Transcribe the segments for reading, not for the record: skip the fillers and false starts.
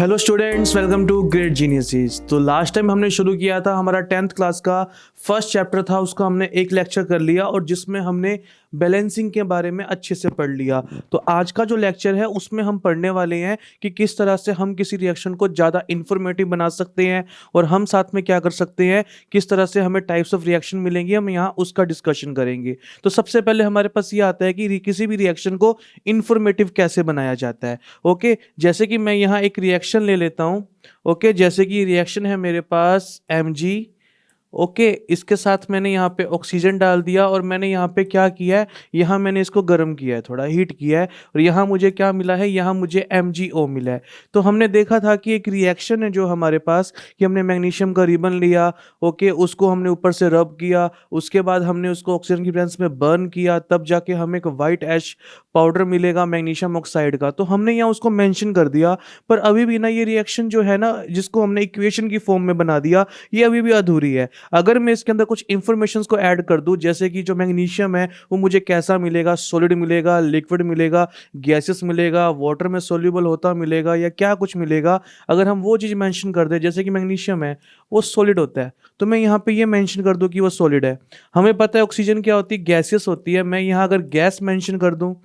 Hello students, welcome to great geniuses. तो last time हमने शुरू किया था, हमारा 10th क्लास का फर्स्ट चैप्टर था, उसका हमने एक लेक्चर कर लिया और जिसमें हमने बैलेंसिंग के बारे में अच्छे से पढ़ लिया। तो आज का जो लेक्चर है उसमें हम पढ़ने वाले हैं कि किस तरह से हम किसी रिएक्शन को ज़्यादा इंफॉर्मेटिव बना सकते हैं और हम साथ में क्या कर सकते हैं, किस तरह से हमें टाइप्स ऑफ रिएक्शन मिलेंगी, हम यहाँ उसका डिस्कशन करेंगे। तो सबसे पहले हमारे पास ये आता है कि किसी भी रिएक्शन को इंफॉर्मेटिव कैसे बनाया जाता है। ओके, जैसे कि मैं यहाँ एक रिएक्शन ले लेता हूँ। ओके, जैसे कि रिएक्शन है मेरे पास Mg। ओके, इसके साथ मैंने यहाँ पे ऑक्सीजन डाल दिया और मैंने यहाँ पे क्या किया है, यहाँ मैंने इसको गर्म किया है, थोड़ा हीट किया है और यहाँ मुझे क्या मिला है, यहाँ मुझे MgO मिला है। तो हमने देखा था कि एक रिएक्शन है जो हमारे पास, कि हमने मैग्नीशियम का रिबन लिया। ओके, उसको हमने ऊपर से रब किया, उसके बाद हमने उसको ऑक्सीजन की प्रेजेंस में बर्न किया, तब जाके हमें एक वाइट ऐश पाउडर मिलेगा मैग्नीशियम ऑक्साइड का। तो हमने यहाँ उसको मेंशन कर दिया, पर अभी भी ना ये रिएक्शन जो है ना, जिसको हमने इक्वेशन की फॉर्म में बना दिया, ये अभी भी अधूरी है। अगर मैं इसके अंदर कुछ इंफॉर्मेशंस को ऐड कर दूं, जैसे कि जो मैग्नीशियम है वो मुझे कैसा मिलेगा, सॉलिड मिलेगा, लिक्विड मिलेगा, गैसेस मिलेगा, वाटर में सोल्यूबल होता मिलेगा, या क्या कुछ मिलेगा, अगर हम वो चीज़ मेंशन कर दें, जैसे कि मैग्नीशियम है वो सॉलिड होता है, तो मैं यहाँ पे ये मेंशन कर दूं कि वो सॉलिड है। हमें पता है ऑक्सीजन क्या होती है, गैसेस होती है। मैं यहाँ अगर गैस मेंशन कर दूं,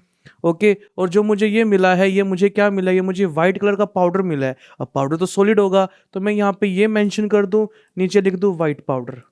ओके, और जो मुझे ये मिला है, ये मुझे क्या मिला है, ये मुझे व्हाइट कलर का पाउडर मिला है। अब पाउडर तो सॉलिड होगा, तो मैं यहाँ पे ये मेंशन कर दूं, नीचे लिख दूं व्हाइट पाउडर।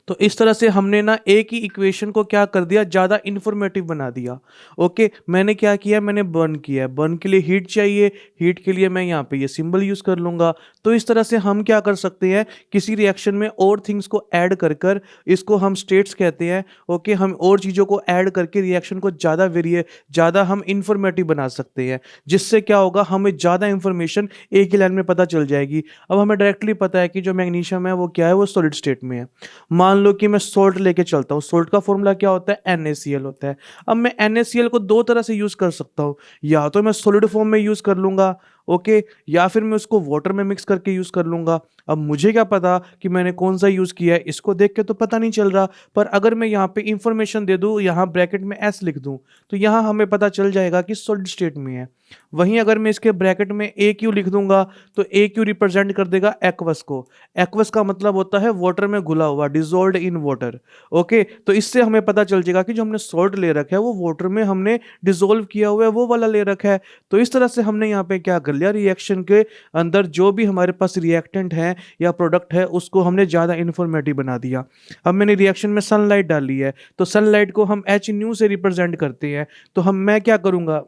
तो इस तरह से हमने ना एक ही इक्वेशन को क्या कर दिया, ज़्यादा इंफॉर्मेटिव बना दिया। ओके, मैंने क्या किया, मैंने बर्न किया है, बर्न के लिए हीट चाहिए, हीट के लिए मैं यहाँ पे ये सिंबल यूज़ कर लूँगा। तो इस तरह से हम क्या कर सकते हैं, किसी रिएक्शन में और थिंग्स को ऐड कर कर, इसको हम स्टेट्स कहते हैं। ओके, हम और चीज़ों को ऐड करके रिएक्शन को ज़्यादा हम इंफॉर्मेटिव बना सकते हैं, जिससे क्या होगा, हमें ज़्यादा इंफॉर्मेशन एक ही लाइन में पता चल जाएगी। अब हमें डायरेक्टली पता है कि जो मैग्नीशियम है वो क्या है, वो सॉलिड स्टेट में है। मान लो कि मैं सोल्ट लेके चलता हूँ, सोल्ट का फॉर्मूला क्या होता है, NaCl होता है। अब मैं NaCl को दो तरह से यूज कर सकता हूँ, या तो मैं सॉलिड फॉर्म में यूज कर लूंगा, ओके, या फिर मैं उसको वाटर में मिक्स करके यूज कर लूंगा। अब मुझे क्या पता कि मैंने कौन सा यूज किया है, इसको देख के तो पता नहीं चल रहा। पर अगर मैं यहाँ पे इंफॉर्मेशन दे दूं, यहाँ ब्रैकेट में S लिख दूं, तो यहाँ हमें पता चल जाएगा कि सॉलिड स्टेट में है। वहीं अगर मैं इसके ब्रैकेट में AQ लिख दूंगा, तो AQ रिप्रेजेंट कर देगा एक्वस को। एक्वस का मतलब होता है वाटर में घुला हुआ, डिजोल्व्ड इन वाटर। ओके, तो इससे हमें पता चल जाएगा कि जो हमने सॉल्ट ले रखा है वो वाटर में हमने डिजोल्व किया हुआ है, वो वाला ले रखा है। तो इस तरह से हमने यहाँ पे क्या कर लिया, रिएक्शन के अंदर जो भी हमारे पास रिएक्टेंट है या प्रोडक्ट है, उसको हमने ज़्यादा इंफॉर्मेटिव बना दिया। अब मैंने रिएक्शन में सनलाइट डाली है, तो सनलाइट को हम HNu से रिप्रेजेंट करते हैं। तो मैं क्या करूँगा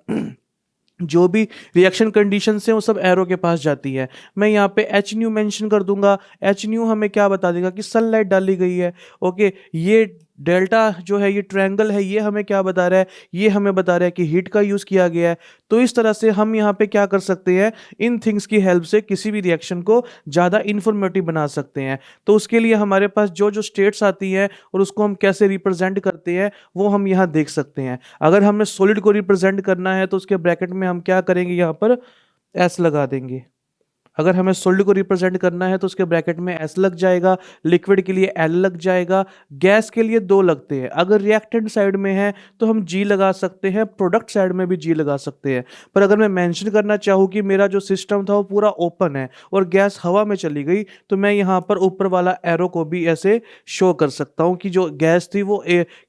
जो भी रिएक्शन कंडीशन है वो सब एरो के पास जाती है। मैं यहाँ पे HNu मेंशन कर दूंगा। HNu हमें क्या बता देगा कि सनलाइट डाली गई है। ओके, ये डेल्टा जो है, ये ट्रायंगल है, ये हमें क्या बता रहा है, ये हमें बता रहा है कि हीट का यूज़ किया गया है। तो इस तरह से हम यहाँ पे क्या कर सकते हैं, इन थिंग्स की हेल्प से किसी भी रिएक्शन को ज़्यादा इंफॉर्मेटिव बना सकते हैं। तो उसके लिए हमारे पास जो जो स्टेट्स आती हैं और उसको हम कैसे रिप्रेजेंट करते हैं, वो हम यहाँ देख सकते हैं। अगर हमें सॉलिड को रिप्रेजेंट करना है तो उसके ब्रैकेट में हम क्या करेंगे, यहाँ पर S लगा देंगे। अगर हमें सॉलिड को रिप्रेजेंट करना है तो उसके ब्रैकेट में S लग जाएगा, लिक्विड के लिए L लग जाएगा, गैस के लिए 2 लगते हैं। अगर रिएक्टेंट साइड में है तो हम G लगा सकते हैं, प्रोडक्ट साइड में भी G लगा सकते हैं। पर अगर मैं मेंशन करना चाहूँ कि मेरा जो सिस्टम था वो पूरा ओपन है और गैस हवा में चली गई, तो मैं यहाँ पर ऊपर वाला एरो को भी ऐसे शो कर सकता हूँ कि जो गैस थी वो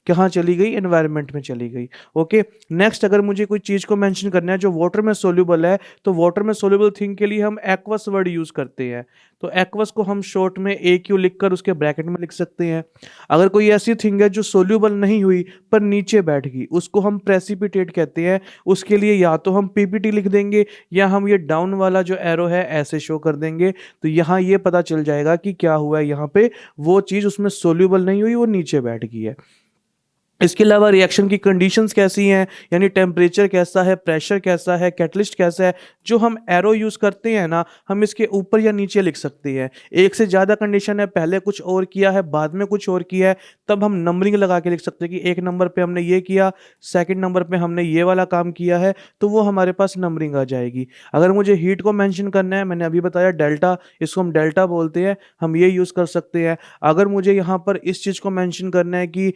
कहाँ चली गई, एनवायरनमेंट में चली गई। ओके, नेक्स्ट अगर मुझे कोई चीज़ को मेंशन करना है जो वाटर में सोल्यूबल है, तो वाटर में सोल्यूबल थिंग के लिए हम एक्वस वर्ड यूज करते हैं। तो एक्वस को हम शॉर्ट में AQ लिखकर उसके ब्रैकेट में लिख सकते हैं। अगर कोई ऐसी थिंग है जो सोल्यूबल नहीं हुई पर नीचे बैठ गई, उसको हम प्रेसिपिटेट कहते हैं। उसके लिए या तो हम PPT लिख देंगे, या हम ये डाउन वाला जो एरो है ऐसे शो कर देंगे। तो यहाँ ये पता चल जाएगा कि क्या हुआ है, यहाँ पे वो चीज़ उसमें सोल्यूबल नहीं हुई, वो नीचे बैठ गई है। इसके अलावा रिएक्शन की कंडीशंस कैसी हैं, यानी टेम्परेचर कैसा है, प्रेशर कैसा है, कैटलिस्ट कैसा है, जो हम एरो यूज़ करते हैं ना, हम इसके ऊपर या नीचे लिख सकते हैं। एक से ज़्यादा कंडीशन है, पहले कुछ और किया है, बाद में कुछ और किया है, तब हम नंबरिंग लगा के लिख सकते हैं कि 1 नंबर पे हमने ये किया, सेकंड नंबर पे हमने ये वाला काम किया है, तो वो हमारे पास नंबरिंग आ जाएगी। अगर मुझे हीट को मेंशन करना है, मैंने अभी बताया डेल्टा, इसको हम डेल्टा बोलते हैं, हम ये यूज़ कर सकते हैं। अगर मुझे यहाँ पर इस चीज़ को मेंशन करना है कि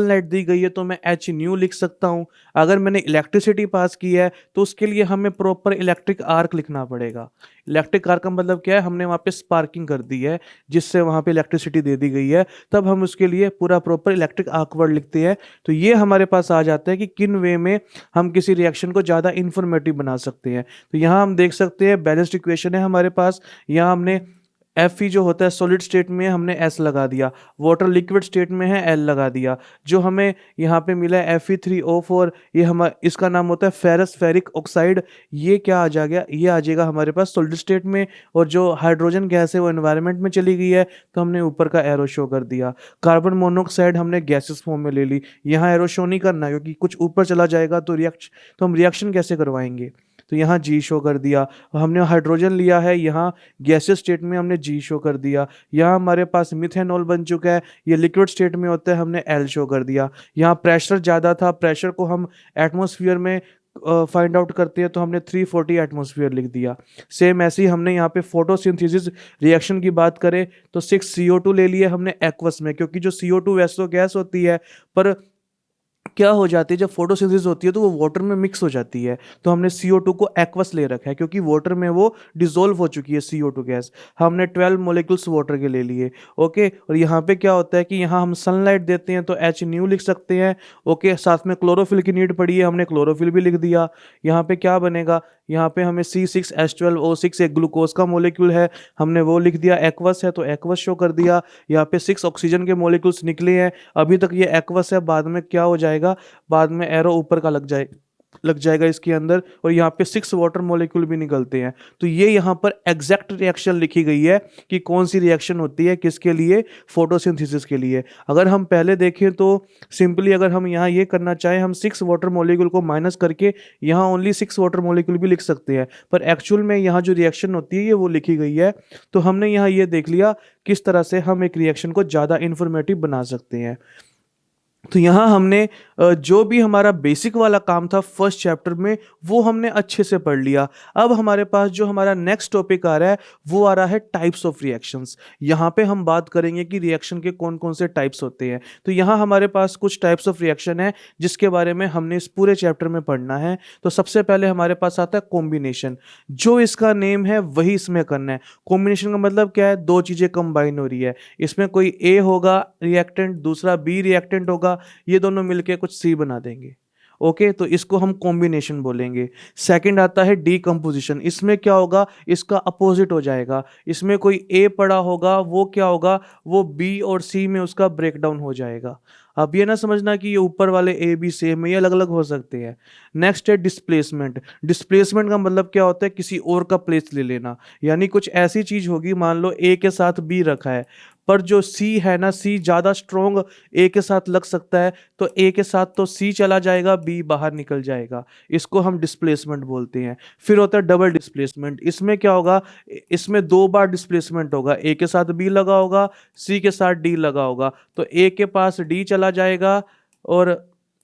सनलाइट दी गई है तो मैं एच न्यू लिख सकता हूँ। अगर मैंने इलेक्ट्रिसिटी पास की है तो उसके लिए हमें प्रॉपर इलेक्ट्रिक आर्क लिखना पड़ेगा। इलेक्ट्रिक आर्क का मतलब क्या है, हमने वहाँ पे स्पार्किंग कर दी है जिससे वहाँ पे इलेक्ट्रिसिटी दे दी गई है, तब हम उसके लिए पूरा प्रॉपर इलेक्ट्रिक आर्क वर्ड लिखते हैं। तो ये हमारे पास आ जाता है कि किन वे में हम किसी रिएक्शन को ज़्यादा इंफॉर्मेटिव बना सकते हैं। तो यहाँ हम देख सकते हैं बैलेंस्ड इक्वेशन है हमारे पास। यहाँ हमने एफ ई जो होता है सॉलिड स्टेट में हमने एस लगा दिया, वाटर लिक्विड स्टेट में है एल लगा दिया। जो हमें यहाँ पे मिला है Fe3O4, ये हम इसका नाम होता है फेरस फेरिक ऑक्साइड। ये क्या आ जा गया, ये आ जाएगा हमारे पास सॉलिड स्टेट में। और जो हाइड्रोजन गैस है वो एनवायरनमेंट में चली गई है, तो हमने ऊपर का एरो शो कर दिया। कार्बन मोनोऑक्साइड हमने गैसेस फॉर्म में ले ली, यहाँ एरो शो नहीं करना क्योंकि कुछ ऊपर चला जाएगा तो हम रिएक्शन कैसे करवाएंगे। तो यहाँ जी शो कर दिया। हमने हाइड्रोजन लिया है, यहाँ गैसेस स्टेट में हमने जी शो कर दिया। यहाँ हमारे पास मिथेनॉल बन चुका है, ये लिक्विड स्टेट में होता है, हमने एल शो कर दिया। यहाँ प्रेशर ज़्यादा था, प्रेशर को हम एटमॉस्फेयर में फाइंड आउट करते हैं तो हमने 340 एटमॉस्फेयर लिख दिया। सेम ऐसे ही हमने यहाँ पे फोटोसिंथेसिस रिएक्शन की बात करें तो 6 CO2 ले लिए हमने एक्वस में, क्योंकि जो CO2 वैसे तो गैस होती है पर क्या हो जाती है जब फोटोसिंथेसिस होती है तो वो वाटर में मिक्स हो जाती है। तो हमने CO2 को एक्वस ले रखा है क्योंकि वाटर में वो डिसॉल्व हो चुकी है CO2 गैस। हमने 12 मोलिकुल्स वाटर के ले लिए। ओके, और यहाँ पे क्या होता है कि यहाँ हम सनलाइट देते हैं तो एच न्यू लिख सकते हैं। ओके, साथ में क्लोरोफिल की नीड पड़ी है, हमने क्लोरोफिल भी लिख दिया। यहाँ पे क्या बनेगा, यहाँ पे हमें C6H12O6 एक ग्लूकोज का मोलिक्यूल है, हमने वो लिख दिया। एक्वस है तो एक्वस शो कर दिया। यहाँ पे 6 ऑक्सीजन के मोलिक्यूल्स निकले हैं, अभी तक ये एक्वस है, बाद में क्या हो जाएगा, बाद में एरो ऊपर का लग जाएगा इसके अंदर, और यहाँ पे 6 वाटर मॉलिक्यूल भी निकलते हैं। तो ये यहाँ पर एग्जैक्ट रिएक्शन लिखी गई है कि कौन सी रिएक्शन होती है किसके लिए, फोटोसिंथेसिस के लिए। अगर हम पहले देखें तो सिंपली अगर हम यहाँ ये करना चाहें, हम 6 वाटर मॉलिक्यूल को माइनस करके यहाँ ओनली 6 वाटर मॉलिक्यूल भी लिख सकते हैं, पर एक्चुअल में यहाँ जो रिएक्शन होती है ये वो लिखी गई है। तो हमने यहाँ ये देख लिया किस तरह से हम एक रिएक्शन को ज़्यादा इंफॉर्मेटिव बना सकते हैं। तो यहाँ हमने जो भी हमारा बेसिक वाला काम था फर्स्ट चैप्टर में वो हमने अच्छे से पढ़ लिया। अब हमारे पास जो हमारा नेक्स्ट टॉपिक आ रहा है वो आ रहा है टाइप्स ऑफ रिएक्शंस। यहाँ पे हम बात करेंगे कि रिएक्शन के कौन कौन से टाइप्स होते हैं। तो यहाँ हमारे पास कुछ टाइप्स ऑफ रिएक्शन है जिसके बारे में हमने इस पूरे चैप्टर में पढ़ना है। तो सबसे पहले हमारे पास आता है कॉम्बिनेशन। जो इसका नेम है वही इसमें करना है। कॉम्बिनेशन का मतलब क्या है, दो चीज़ें कंबाइन हो रही है, इसमें कोई ए होगा रिएक्टेंट, दूसरा बी रिएक्टेंट होगा, ये दोनों मिलके कुछ सी बना देंगे। ओके, तो इसको हम कॉम्बिनेशन बोलेंगे। सेकंड आता है डीकम्पोजिशन। इसमें क्या होगा, इसका अपोजिट हो जाएगा। इसमें कोई ए पड़ा होगा, वो क्या होगा, वो बी और सी में उसका ब्रेकडाउन हो जाएगा। अब ये ना समझना कि ये ऊपर वाले ए बी सेम है, ये अलग अलग हो सकते हैं। नेक्स्ट है डिस्प्लेसमेंट। डिस्प्लेसमेंट का मतलब क्या होता है, किसी और का प्लेस ले लेना। यानी कुछ ऐसी चीज होगी, मान लो ए के साथ बी रखा है, पर जो सी है ना, सी ज़्यादा स्ट्रॉन्ग ए के साथ लग सकता है, तो ए के साथ तो सी चला जाएगा, बी बाहर निकल जाएगा। इसको हम डिस्प्लेसमेंट बोलते हैं। फिर होता है डबल डिस्प्लेसमेंट। इसमें क्या होगा, इसमें 2 बार डिस्प्लेसमेंट होगा, ए के साथ बी लगा होगा, सी के साथ डी लगा होगा, तो ए के पास डी चला जाएगा और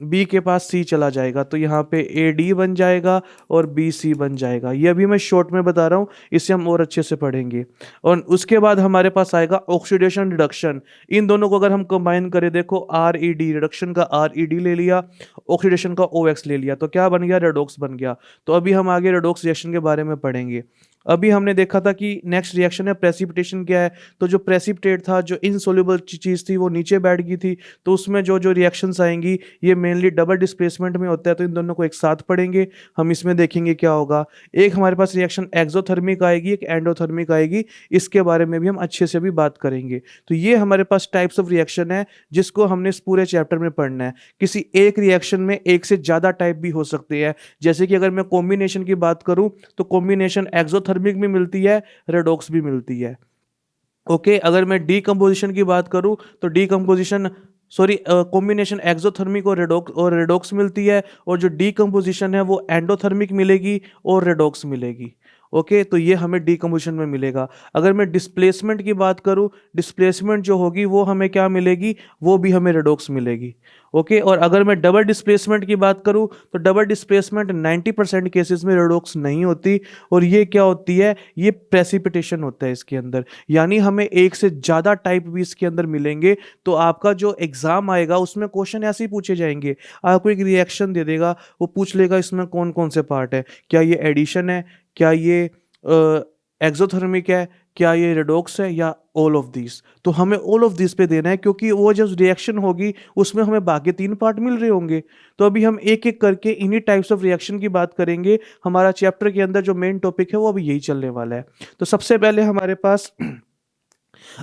बी के पास सी चला जाएगा। तो यहाँ पे ए डी बन जाएगा और बी सी बन जाएगा। ये अभी मैं शॉर्ट में बता रहा हूँ, इसे हम और अच्छे से पढ़ेंगे। और उसके बाद हमारे पास आएगा ऑक्सीडेशन रिडक्शन। इन दोनों को अगर हम कंबाइन करें, देखो आर ई डी, रिडक्शन का आर ई डी ले लिया, ऑक्सीडेशन का ओ एक्स ले लिया, तो क्या बन गया, रेडॉक्स बन गया। तो अभी हम आगे रेडॉक्स रिएक्शन के बारे में पढ़ेंगे। अभी हमने देखा था कि नेक्स्ट रिएक्शन है प्रेसिपिटेशन। क्या है, तो जो प्रेसिपिटेट था, जो इनसोल्यूबल चीज़ थी, वो नीचे बैठ गई थी, तो उसमें जो जो रिएक्शंस आएंगी ये मेनली डबल डिस्प्लेसमेंट में होता है। तो इन दोनों को एक साथ पढ़ेंगे हम, इसमें देखेंगे क्या होगा। एक हमारे पास रिएक्शन एक्सोथर्मिक आएगी, एक एंडोथर्मिक आएगी, इसके बारे में भी हम अच्छे से भी बात करेंगे। तो ये हमारे पास टाइप्स ऑफ रिएक्शन है जिसको हमने इस पूरे चैप्टर में पढ़ना है। किसी एक रिएक्शन में एक से ज़्यादा टाइप भी हो सकते हैं। जैसे कि अगर मैं कॉम्बिनेशन की बात करूँ तो कॉम्बिनेशन एक्सोथर्मिक भी मिलती है, रेडॉक्स भी मिलती है। ओके, अगर मैं डीकम्पोजिशन की बात करूं तो कॉम्बिनेशन एक्सोथर्मिक और रेडॉक्स मिलती है, और जो डीकम्पोजिशन है वो एंडोथर्मिक मिलेगी और रेडॉक्स मिलेगी। ओके, तो ये हमें डीकम्पोजिशन में मिलेगा। अगर मैं डिस्प्लेसमेंट की बात करूँ, डिस्प्लेसमेंट जो होगी वो हमें क्या मिलेगी, वो भी हमें रेडॉक्स मिलेगी। ओके, और अगर मैं डबल डिस्प्लेसमेंट की बात करूँ तो डबल डिस्प्लेसमेंट 90% केसेस में रेडॉक्स नहीं होती, और ये क्या होती है, ये प्रेसिपिटेशन होता है इसके अंदर। यानी हमें एक से ज़्यादा टाइप भी इसके अंदर मिलेंगे। तो आपका जो एग्जाम आएगा उसमें क्वेश्चन ऐसे ही पूछे जाएंगे, आपको एक रिएक्शन दे देगा, वो पूछ लेगा इसमें कौन कौन से पार्ट है, क्या ये एडिशन है, क्या ये एक्सोथर्मिक है, क्या ये रेडॉक्स है, या ऑल ऑफ दिस। तो हमें ऑल ऑफ दिस पे देना है, क्योंकि वो जब रिएक्शन होगी उसमें हमें बाकी 3 पार्ट मिल रहे होंगे। तो अभी हम एक एक करके इन्हीं टाइप्स ऑफ रिएक्शन की बात करेंगे। हमारा चैप्टर के अंदर जो मेन टॉपिक है वो अभी यही चलने वाला है। तो सबसे पहले हमारे पास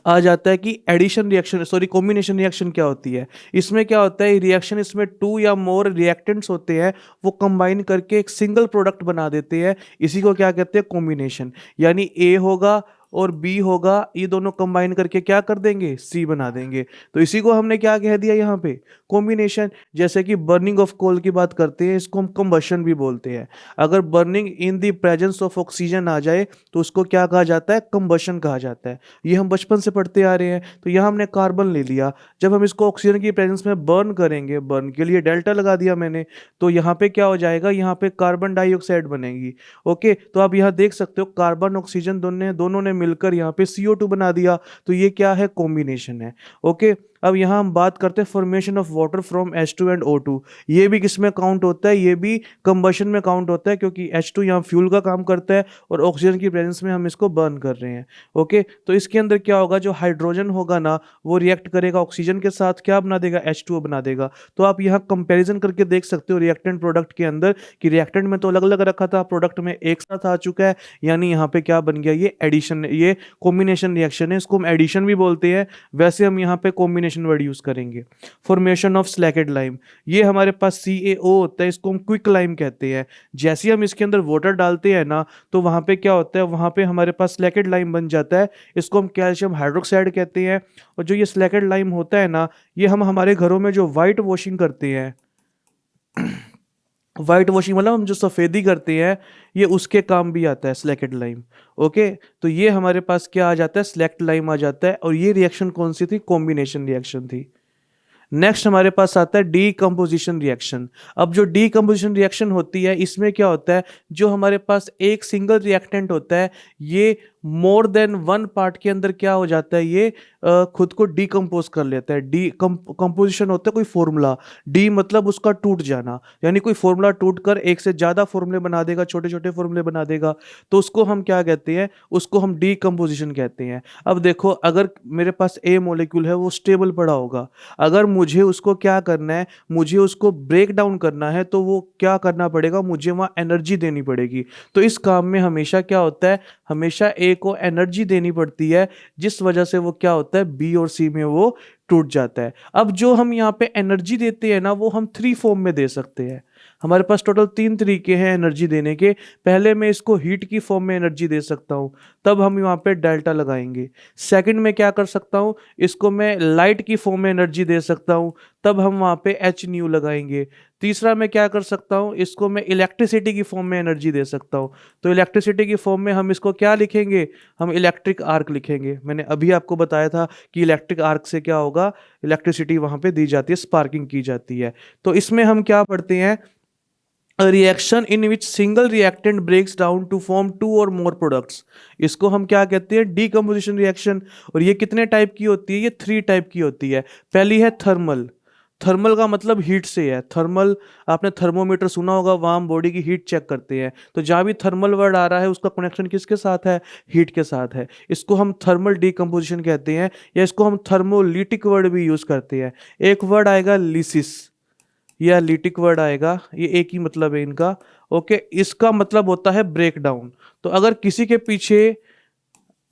आ जाता है कि addition reaction, sorry, combination reaction क्या होती है। इसमें क्या होता है, रिएक्शन इसमें 2 या मोर रिएक्टेंट्स होते हैं, वो कंबाइन करके एक सिंगल प्रोडक्ट बना देते हैं। इसी को क्या कहते हैं, कॉम्बिनेशन। यानी ए होगा और बी होगा, ये दोनों कंबाइन करके क्या कर देंगे, सी बना देंगे। तो इसी को हमने क्या कह दिया यहाँ पे, कॉम्बिनेशन। जैसे कि बर्निंग ऑफ कोल की बात करते हैं, इसको हम कंबशन भी बोलते हैं। अगर burning in the presence of oxygen आ जाए तो उसको क्या कहा जाता है, कंबशन कहा जाता है। ये हम बचपन से पढ़ते आ रहे हैं। तो यहाँ हमने कार्बन ले लिया, जब हम इसको ऑक्सीजन की प्रेजेंस में बर्न करेंगे, बर्न के लिए डेल्टा लगा दिया मैंने, तो यहाँ पे क्या हो जाएगा, यहाँ पे कार्बन डाइऑक्साइड बनेगी। ओके, तो आप यहाँ देख सकते हो कार्बन ऑक्सीजन दोनों ने मिलकर यहाँ पे CO2 बना दिया। तो ये क्या है, कॉम्बिनेशन है। ओके, अब यहाँ हम बात करते हैं formation of water from H2 and O2। ये भी किसमें काउंट होता है, ये भी कंबशन में काउंट होता है, क्योंकि H2 यहाँ फ्यूल का काम करता है और ऑक्सीजन की प्रेजेंस में हम इसको बर्न कर रहे हैं। ओके, तो इसके अंदर क्या होगा, जो हाइड्रोजन होगा ना, वो रिएक्ट करेगा ऑक्सीजन के साथ, क्या बना देगा, H2O बना देगा। तो आप यहाँ कंपैरिजन करके देख सकते हो रिएक्टेंट प्रोडक्ट के अंदर, कि रिएक्टेंट में तो अलग अलग रखा था, प्रोडक्ट में एक साथ आ चुका है। यानी यहाँ पे क्या बन गया, ये एडिशन, ये कॉम्बिनेशन रिएक्शन है, इसको हम एडिशन भी बोलते हैं। वैसे हम यहाँ पे कॉम्बिनेशन वर्ड यूज करेंगे। फॉर्मेशन ऑफ स्लैकेड लाइम, ये हमारे पास CaO होता है, इसको हम क्विक लाइम कहते हैं। जैसे हम इसके अंदर वाटर डालते हैं ना, तो वहाँ पे क्या होता है, वहाँ पे हमारे पास स्लैकेड लाइम बन जाता है। इसको हम कैल्शियम हाइड्रोक्साइड कहते हैं। और जो ये स्लैकेड लाइम होता है ना, ये हम हमारे घरों में जो वाइट वॉशिंग करते हैं, वाइट वॉशिंग मतलब हम जो सफ़ेदी करते हैं, ये उसके काम भी आता है स्लैकेड लाइम। ओके, तो ये हमारे पास क्या आ जाता है, स्लैक्ट लाइम आ जाता है। और ये रिएक्शन कौन सी थी, कॉम्बिनेशन रिएक्शन थी। नेक्स्ट हमारे पास आता है डीकम्पोजिशन रिएक्शन। अब जो डीकम्पोजिशन रिएक्शन होती है, इसमें क्या होता है, जो हमारे पास एक सिंगल रिएक्टेंट होता है, ये मोर देन वन पार्ट के अंदर क्या हो जाता है, ये खुद को डीकम्पोज कर लेता है। डी कंपोजिशन होता है कोई फॉर्मूला, डी मतलब उसका टूट जाना, यानी कोई फॉर्मूला टूट कर एक से ज़्यादा फॉर्मूले बना देगा, छोटे छोटे फॉर्मूले बना देगा, तो उसको हम क्या कहते हैं, उसको हम डीकम्पोजिशन कहते हैं। अब देखो, अगर मेरे पास ए मॉलिक्यूल है, वो स्टेबल पड़ा होगा, अगर मुझे उसको क्या करना है, मुझे उसको ब्रेक डाउन करना है, तो वो क्या करना पड़ेगा, मुझे वहाँ एनर्जी देनी पड़ेगी। तो इस काम में हमेशा क्या होता है, हमेशा ए को एनर्जी देनी पड़ती है, जिस वजह से वो क्या होता है, बी और सी में वो टूट जाता है। अब जो हम यहाँ पे एनर्जी देते हैं ना, वो हम 3 फॉर्म में दे सकते हैं। हमारे पास टोटल 3 तरीके हैं एनर्जी देने के। पहले मैं इसको हीट की फॉर्म में एनर्जी दे सकता हूँ, तब हम यहाँ पे डेल्टा लगाएंगे। सेकंड में क्या कर सकता हूँ, इसको मैं लाइट की फॉर्म में एनर्जी दे सकता हूँ, तब हम वहाँ पे H न्यू लगाएंगे। तीसरा मैं क्या कर सकता हूँ, इसको मैं इलेक्ट्रिसिटी की फॉर्म में एनर्जी दे सकता हूँ। तो इलेक्ट्रिसिटी की फॉर्म में हम इसको क्या लिखेंगे, हम इलेक्ट्रिक आर्क लिखेंगे। मैंने अभी आपको बताया था कि इलेक्ट्रिक आर्क से क्या होगा, इलेक्ट्रिसिटी वहाँ पे दी जाती है, स्पार्किंग की जाती है। तो इसमें हम क्या पढ़ते हैं, a reaction in which single reactant breaks down to form 2 or more products, इसको हम क्या कहते हैं, डीकम्पोजिशन रिएक्शन। और ये कितने टाइप की होती है, ये 3 टाइप की होती है। पहली है थर्मल, थर्मल का मतलब हीट से है। थर्मल, आपने थर्मोमीटर सुना होगा, वहाँ हम बॉडी की हीट चेक करते हैं, तो जहाँ भी थर्मल वर्ड आ रहा है उसका कनेक्शन किसके साथ है, हीट के साथ है। इसको हम थर्मल डीकम्पोजिशन कहते हैं, या इसको हम थर्मोलिटिक वर्ड भी यूज करते हैं। एक वर्ड आएगा लिसिस, या लिटिक वर्ड आएगा, ये एक ही मतलब है इनका। ओके, इसका मतलब होता है ब्रेक डाउन। तो अगर किसी के पीछे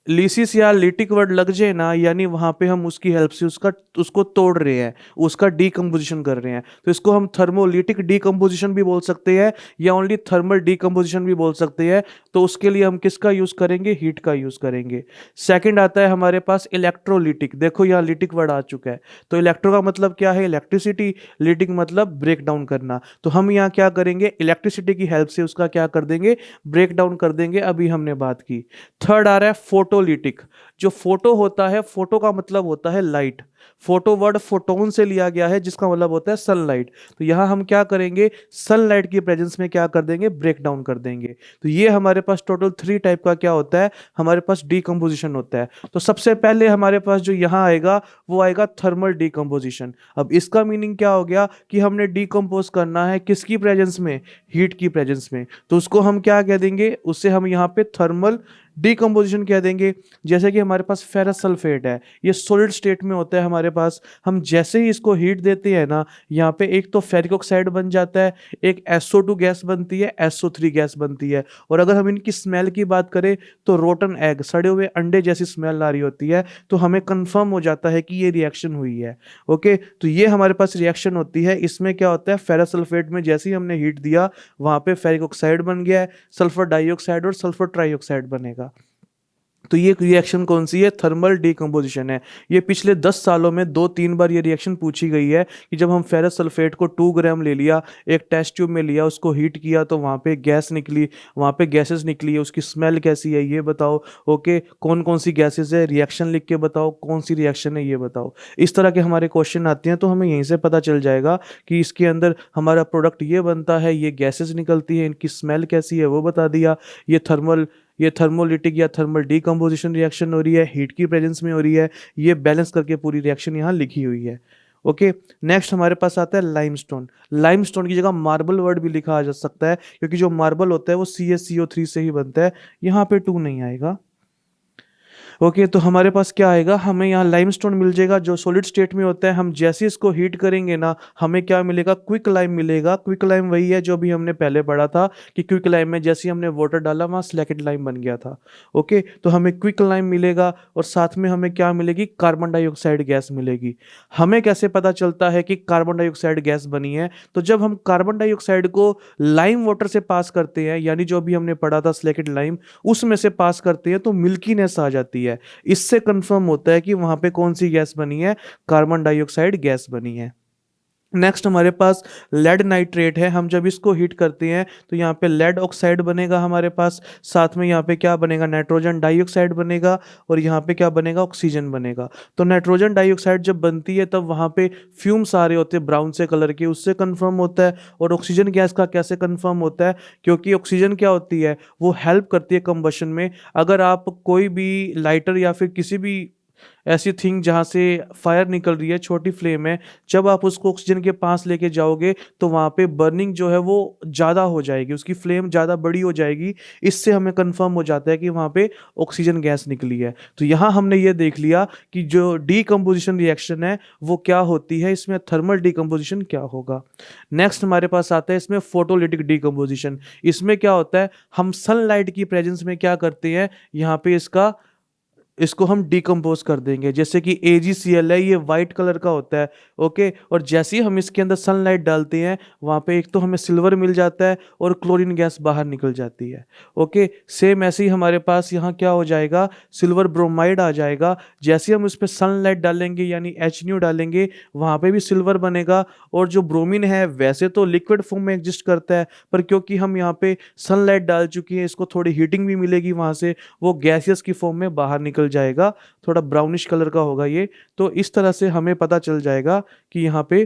लीसिस या लिटिक वर्ड लग जाए ना, यानी वहां पे हम उसकी हेल्प से उसको तोड़ रहे हैं, उसका डीकम्पोजिशन कर रहे हैं। तो इसको हम थर्मोलिटिक डीकम्पोजिशन भी बोल सकते हैं या ओनली थर्मल डीकम्पोजिशन भी बोल सकते हैं। तो उसके लिए हम किसका यूज करेंगे? हीट का यूज करेंगे। सेकंड आता है हमारे पास इलेक्ट्रोलिटिक। देखो यहाँ लिटिक वर्ड आ चुका है। तो इलेक्ट्रो का मतलब क्या है? इलेक्ट्रिसिटी। लिटिक मतलब ब्रेक डाउन करना। तो हम यहाँ क्या करेंगे? इलेक्ट्रिसिटी की हेल्प से उसका क्या कर देंगे? ब्रेक डाउन कर देंगे। अभी हमने बात की। थर्ड आ रहा है फोटोलिटिक। जो फोटो होता है, फोटो का मतलब होता है लाइट। फोटो वर्ड फोटोन से लिया गया है, जिसका मतलब होता है सनलाइट। तो यहां हम क्या करेंगे? सनलाइट की प्रेजेंस में क्या कर देंगे? ब्रेक डाउन कर देंगे। तो ये हमारे पास टोटल 3 टाइप का क्या होता है? हमारे पास डीकम्पोजिशन होता है। तो सबसे पहले हमारे पास जो यहाँ आएगा वो आएगा थर्मल डीकम्पोजिशन। अब इसका मीनिंग क्या हो गया कि हमने डीकम्पोज करना है किसकी प्रेजेंस में? हीट की प्रेजेंस में। तो उसको हम क्या कह देंगे? उससे हम यहाँ पे थर्मल डीकम्पोजिशन कह देंगे। जैसे कि हमारे पास फेरस सल्फेट है, ये सॉलिड स्टेट में होता है हमारे पास। हम जैसे ही इसको हीट देते हैं ना, यहाँ पे एक तो फेरिक ऑक्साइड बन जाता है, एक SO2 गैस बनती है, SO3 गैस बनती है। और अगर हम इनकी स्मेल की बात करें तो रोटन एग, सड़े हुए अंडे जैसी स्मेल आ रही होती है। तो हमें कंफर्म हो जाता है कि ये रिएक्शन हुई है। ओके, तो ये हमारे पास रिएक्शन होती है। इसमें क्या होता है? फेरस सल्फेट में जैसे ही हमने हीट दिया, वहां पे फेरिक ऑक्साइड बन गया है, सल्फर डाइऑक्साइड और सल्फर ट्राइऑक्साइड बनेगा। तो ये रिएक्शन कौन सी है? थर्मल डीकम्पोजिशन है। ये पिछले 10 सालों में 2-3 बार ये रिएक्शन पूछी गई है कि जब हम फेरस सल्फेट को 2 ग्राम ले लिया, एक टेस्ट ट्यूब में लिया, उसको हीट किया, तो वहाँ पे गैस निकली, वहाँ पे गैसेस निकली है, उसकी स्मेल कैसी है ये बताओ। ओके, कौन कौन सी गैसेस है, रिएक्शन लिख के बताओ, कौन सी रिएक्शन है ये बताओ। इस तरह के हमारे क्वेश्चन आते हैं। तो हमें यहीं से पता चल जाएगा कि इसके अंदर हमारा प्रोडक्ट ये बनता है, ये गैसेस निकलती है, इनकी स्मेल कैसी है वो बता दिया। ये थर्मोलिटिक या थर्मल डीकम्पोजिशन रिएक्शन हो रही है, हीट की प्रेजेंस में हो रही है। ये बैलेंस करके पूरी रिएक्शन यहाँ लिखी हुई है। ओके, नेक्स्ट हमारे पास आता है लाइमस्टोन। लाइमस्टोन की जगह मार्बल वर्ड भी लिखा जा सकता है, क्योंकि जो मार्बल होता है वो CaCO3 से ही बनता है। यहाँ पे 2 नहीं आएगा। ओके, तो हमारे पास क्या आएगा? हमें यहाँ लाइमस्टोन मिल जाएगा, जो सॉलिड स्टेट में होता है। हम जैसे इसको हीट करेंगे ना, हमें क्या मिलेगा? क्विक लाइम मिलेगा। क्विक लाइम वही है जो भी हमने पहले पढ़ा था कि क्विक लाइम में जैसे ही हमने वाटर डाला, वहाँ स्लैकेट लाइम बन गया था। ओके, तो हमें क्विक लाइम मिलेगा और साथ में हमें क्या मिलेगी? कार्बन डाइऑक्साइड गैस मिलेगी। हमें कैसे पता चलता है कि कार्बन डाइऑक्साइड गैस बनी है? तो जब हम कार्बन डाइऑक्साइड को लाइम वाटर से पास करते हैं, यानी जो भी हमने पढ़ा था स्लैकेट लाइम, उसमें से पास करते हैं, तो मिल्कीनेस आ जाती है। इससे कंफर्म होता है कि वहां पे कौन सी गैस बनी है? कार्बन डाइऑक्साइड गैस बनी है। नेक्स्ट हमारे पास लेड नाइट्रेट है। हम जब इसको हीट करते हैं तो यहाँ पे लेड ऑक्साइड बनेगा हमारे पास। साथ में यहाँ पे क्या बनेगा? नाइट्रोजन डाइऑक्साइड बनेगा। और यहाँ पे क्या बनेगा? ऑक्सीजन बनेगा। तो नाइट्रोजन डाइऑक्साइड जब बनती है तब वहाँ पे फ्यूम्स आ रहे होते हैं ब्राउन से कलर के, उससे कंफर्म होता है। और ऑक्सीजन गैस का कैसे कंफर्म होता है? क्योंकि ऑक्सीजन क्या होती है? वो हेल्प करती है कंबशन में। अगर आप कोई भी लाइटर या फिर किसी भी ऐसी थिंग जहाँ से फायर निकल रही है, छोटी फ्लेम है, जब आप उसको ऑक्सीजन के पास लेके जाओगे तो वहाँ पे बर्निंग जो है वो ज़्यादा हो जाएगी, उसकी फ्लेम ज़्यादा बड़ी हो जाएगी। इससे हमें कंफर्म हो जाता है कि वहाँ पे ऑक्सीजन गैस निकली है। तो यहाँ हमने ये देख लिया कि जो डीकम्पोजिशन रिएक्शन है वो क्या होती है, इसमें थर्मल डीकम्पोजिशन क्या होगा। नेक्स्ट हमारे पास आता है इसमें फोटोलिटिक डीकम्पोजिशन। इसमें क्या होता है? हम सनलाइट की प्रेजेंस में क्या करते हैं? यहाँ पे इसको हम डिकम्पोज कर देंगे। जैसे कि AgCl है, ये वाइट कलर का होता है। ओके, और जैसे ही हम इसके अंदर सनलाइट डालते हैं, वहाँ पे एक तो हमें सिल्वर मिल जाता है और क्लोरीन गैस बाहर निकल जाती है। ओके, सेम ऐसे ही हमारे पास यहाँ क्या हो जाएगा? सिल्वर ब्रोमाइड आ जाएगा। जैसे ही हम उस पर सनलाइट डालेंगे यानी HNO डालेंगे, वहाँ पे भी सिल्वर बनेगा। और जो ब्रोमीन है वैसे तो लिक्विड फॉर्म में एग्जिस्ट करता है, पर क्योंकि हम यहाँ पे सनलाइट डाल चुकी है, इसको थोड़ी हीटिंग भी मिलेगी वहाँ से, वो गैसियस की फॉर्म में बाहर निकल जाएगा। थोड़ा ब्राउनिश कलर का होगा ये। तो इस तरह से हमें पता चल जाएगा कि यहाँ पे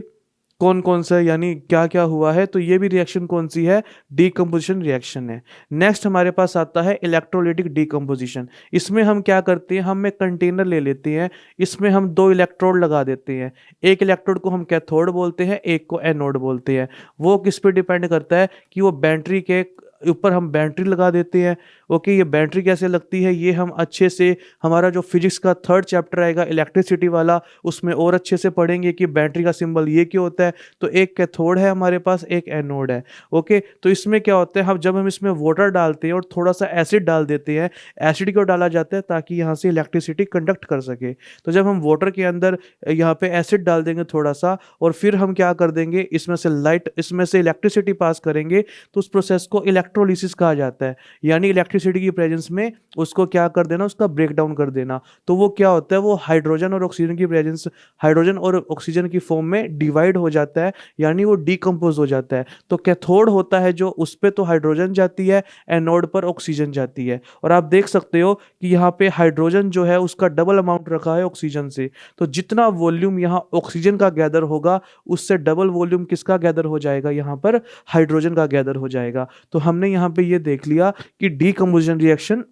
कौन कौन सा यानी क्या क्या हुआ है। तो ये भी रिएक्शन कौन सी है? डीकम्पोजिशन रिएक्शन है। नेक्स्ट हमारे पास आता है इलेक्ट्रोलिटिक डीकम्पोजिशन। इसमें हम क्या करते हैं? हम एक कंटेनर ले लेते हैं, इसमें हम 2 इलेक्ट्रोड लगा देते हैं। एक इलेक्ट्रोड को हम कैथोड बोलते हैं, एक को एनोड बोलते हैं। वो किस पे डिपेंड करता है? कि वो बैटरी के ऊपर हम बैटरी लगा देते हैं। ओके, ये बैटरी कैसे लगती है ये हम अच्छे से, हमारा जो फिजिक्स का थर्ड चैप्टर आएगा इलेक्ट्रिसिटी वाला, उसमें और अच्छे से पढ़ेंगे कि बैटरी का सिंबल ये क्यों होता है। तो एक कैथोड है हमारे पास, एक एनोड है। ओके, तो इसमें क्या होता है, हम जब हम इसमें वाटर डालते हैं और थोड़ा सा एसिड डाल देते हैं, एसिड क्यों डाला जाता है, ताकि यहाँ से इलेक्ट्रिसिटी कंडक्ट कर सके। तो जब हम वाटर के अंदर यहाँ पे एसिड डाल देंगे थोड़ा सा, और फिर हम क्या कर देंगे, इसमें से लाइट, इसमें से इलेक्ट्रिसिटी पास करेंगे, तो उस प्रोसेस को इलेक्ट्रोलिसिस कहा जाता है। यानी इलेक्ट्रिसिटी की प्रेजेंस में उसको क्या कर देना, उसका ब्रेक डाउन कर देना। तो वो क्या होता है, वो हाइड्रोजन और ऑक्सीजन की प्रेजेंस, हाइड्रोजन और ऑक्सीजन की फॉर्म में डिवाइड हो जाता है, यानी वो डिकम्पोज हो जाता है। तो कैथोड होता है जो, उस पे तो हाइड्रोजन जाती है, एनोड पर ऑक्सीजन जाती है। और आप देख सकते हो कि यहाँ पे हाइड्रोजन जो है उसका डबल अमाउंट रखा है ऑक्सीजन से। तो जितना वॉल्यूम यहाँ ऑक्सीजन का गैदर होगा, उससे डबल वॉल्यूम किसका गैदर हो जाएगा, यहाँ पर हाइड्रोजन का गैदर हो जाएगा। तो हमने यहाँ पे ये देख लिया कि डीकम्पोजिशन रिएक्शन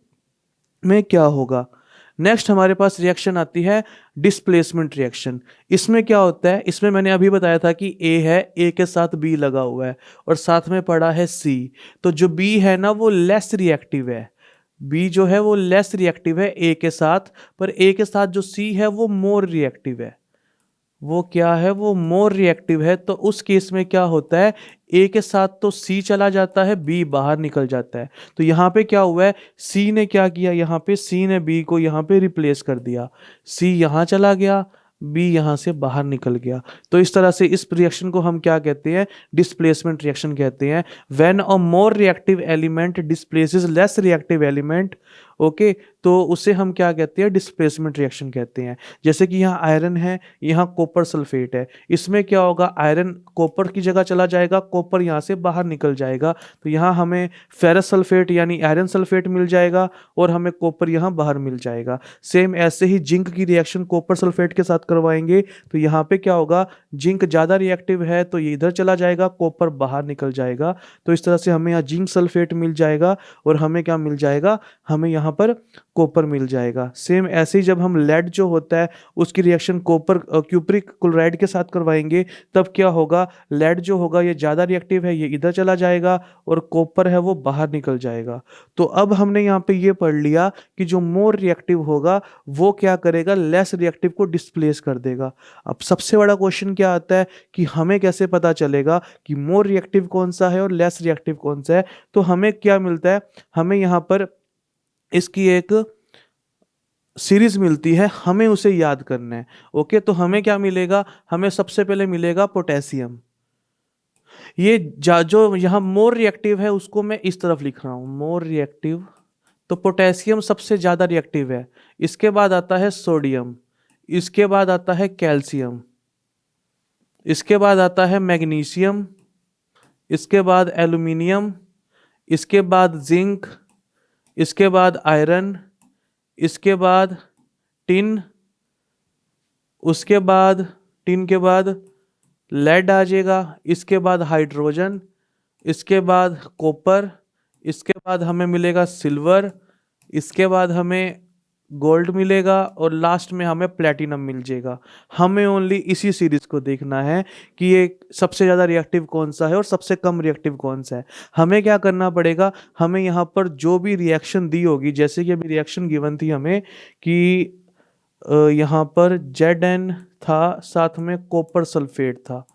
में क्या होगा। नेक्स्ट हमारे पास रिएक्शन आती है डिस्प्लेसमेंट रिएक्शन। इसमें क्या होता है, इसमें मैंने अभी बताया था कि ए है, ए के साथ बी लगा हुआ है, और साथ में पड़ा है सी। तो जो बी है ना वो लेस रिएक्टिव है, बी जो है वो लेस रिएक्टिव है ए के साथ, पर ए के साथ जो सी है वो मोर रिएक्टिव है। वो क्या है, वो मोर रिएक्टिव है। तो उस केस में क्या होता है, ए के साथ तो सी चला जाता है, बी बाहर निकल जाता है। तो यहाँ पे क्या हुआ है, सी ने क्या किया, यहाँ पे सी ने बी को यहाँ पे रिप्लेस कर दिया, सी यहाँ चला गया, बी यहाँ से बाहर निकल गया। तो इस तरह से इस रिएक्शन को हम क्या कहते हैं, डिस्प्लेसमेंट रिएक्शन कहते हैं। When a more reactive element displaces less reactive element, okay, तो उसे हम क्या कहते हैं, डिस्प्लेसमेंट रिएक्शन कहते हैं। जैसे कि यहाँ आयरन है, यहाँ कॉपर सल्फेट है, इसमें क्या होगा, आयरन कॉपर की जगह चला जाएगा, कॉपर यहाँ से बाहर निकल जाएगा। तो यहाँ हमें फेरस सल्फेट यानी आयरन सल्फेट मिल जाएगा, और हमें कॉपर यहाँ बाहर मिल जाएगा। सेम ऐसे ही जिंक की रिएक्शन कॉपर सल्फेट के साथ करवाएंगे, तो यहाँ पे क्या होगा, जिंक ज़्यादा रिएक्टिव है तो ये इधर चला जाएगा, कॉपर बाहर निकल जाएगा। तो इस तरह से हमें यहाँ जिंक सल्फेट मिल जाएगा, और हमें क्या मिल जाएगा, हमें यहाँ पर कॉपर मिल जाएगा। सेम ऐसे ही जब हम लेड जो होता है उसकी रिएक्शन कॉपर क्यूप्रिक क्लोराइड के साथ करवाएंगे, तब क्या होगा, लेड जो होगा ये ज़्यादा रिएक्टिव है, ये इधर चला जाएगा, और कॉपर है वो बाहर निकल जाएगा। तो अब हमने यहाँ पे ये पढ़ लिया कि जो मोर रिएक्टिव होगा वो क्या करेगा, लेस रिएक्टिव को डिस्प्लेस कर देगा। अब सबसे बड़ा क्वेश्चन क्या आता है कि हमें कैसे पता चलेगा कि मोर रिएक्टिव कौन सा है और लेस रिएक्टिव कौन सा है। तो हमें क्या मिलता है, हमें यहाँ पर इसकी एक सीरीज मिलती है, हमें उसे याद करना है। ओके, तो हमें क्या मिलेगा, हमें सबसे पहले मिलेगा पोटेशियम। ये जो यहाँ मोर रिएक्टिव है उसको मैं इस तरफ लिख रहा हूं, मोर रिएक्टिव। तो पोटेशियम सबसे ज्यादा रिएक्टिव है। इसके बाद आता है सोडियम, इसके बाद आता है कैल्शियम, इसके बाद आता है मैग्नीशियम, इसके बाद एल्यूमिनियम, इसके बाद जिंक, इसके बाद आयरन, इसके बाद टिन, उसके बाद टिन के बाद लेड आ जाएगा, इसके बाद हाइड्रोजन, इसके बाद कॉपर, इसके बाद हमें मिलेगा सिल्वर, इसके बाद हमें गोल्ड मिलेगा, और लास्ट में हमें प्लेटिनम मिल जाएगा। हमें ओनली इसी सीरीज को देखना है कि ये सबसे ज़्यादा रिएक्टिव कौन सा है और सबसे कम रिएक्टिव कौन सा है। हमें क्या करना पड़ेगा, हमें यहाँ पर जो भी रिएक्शन दी होगी, जैसे कि अभी रिएक्शन गिवन थी हमें कि यहाँ पर Zn था, साथ में कॉपर सल्फेट था।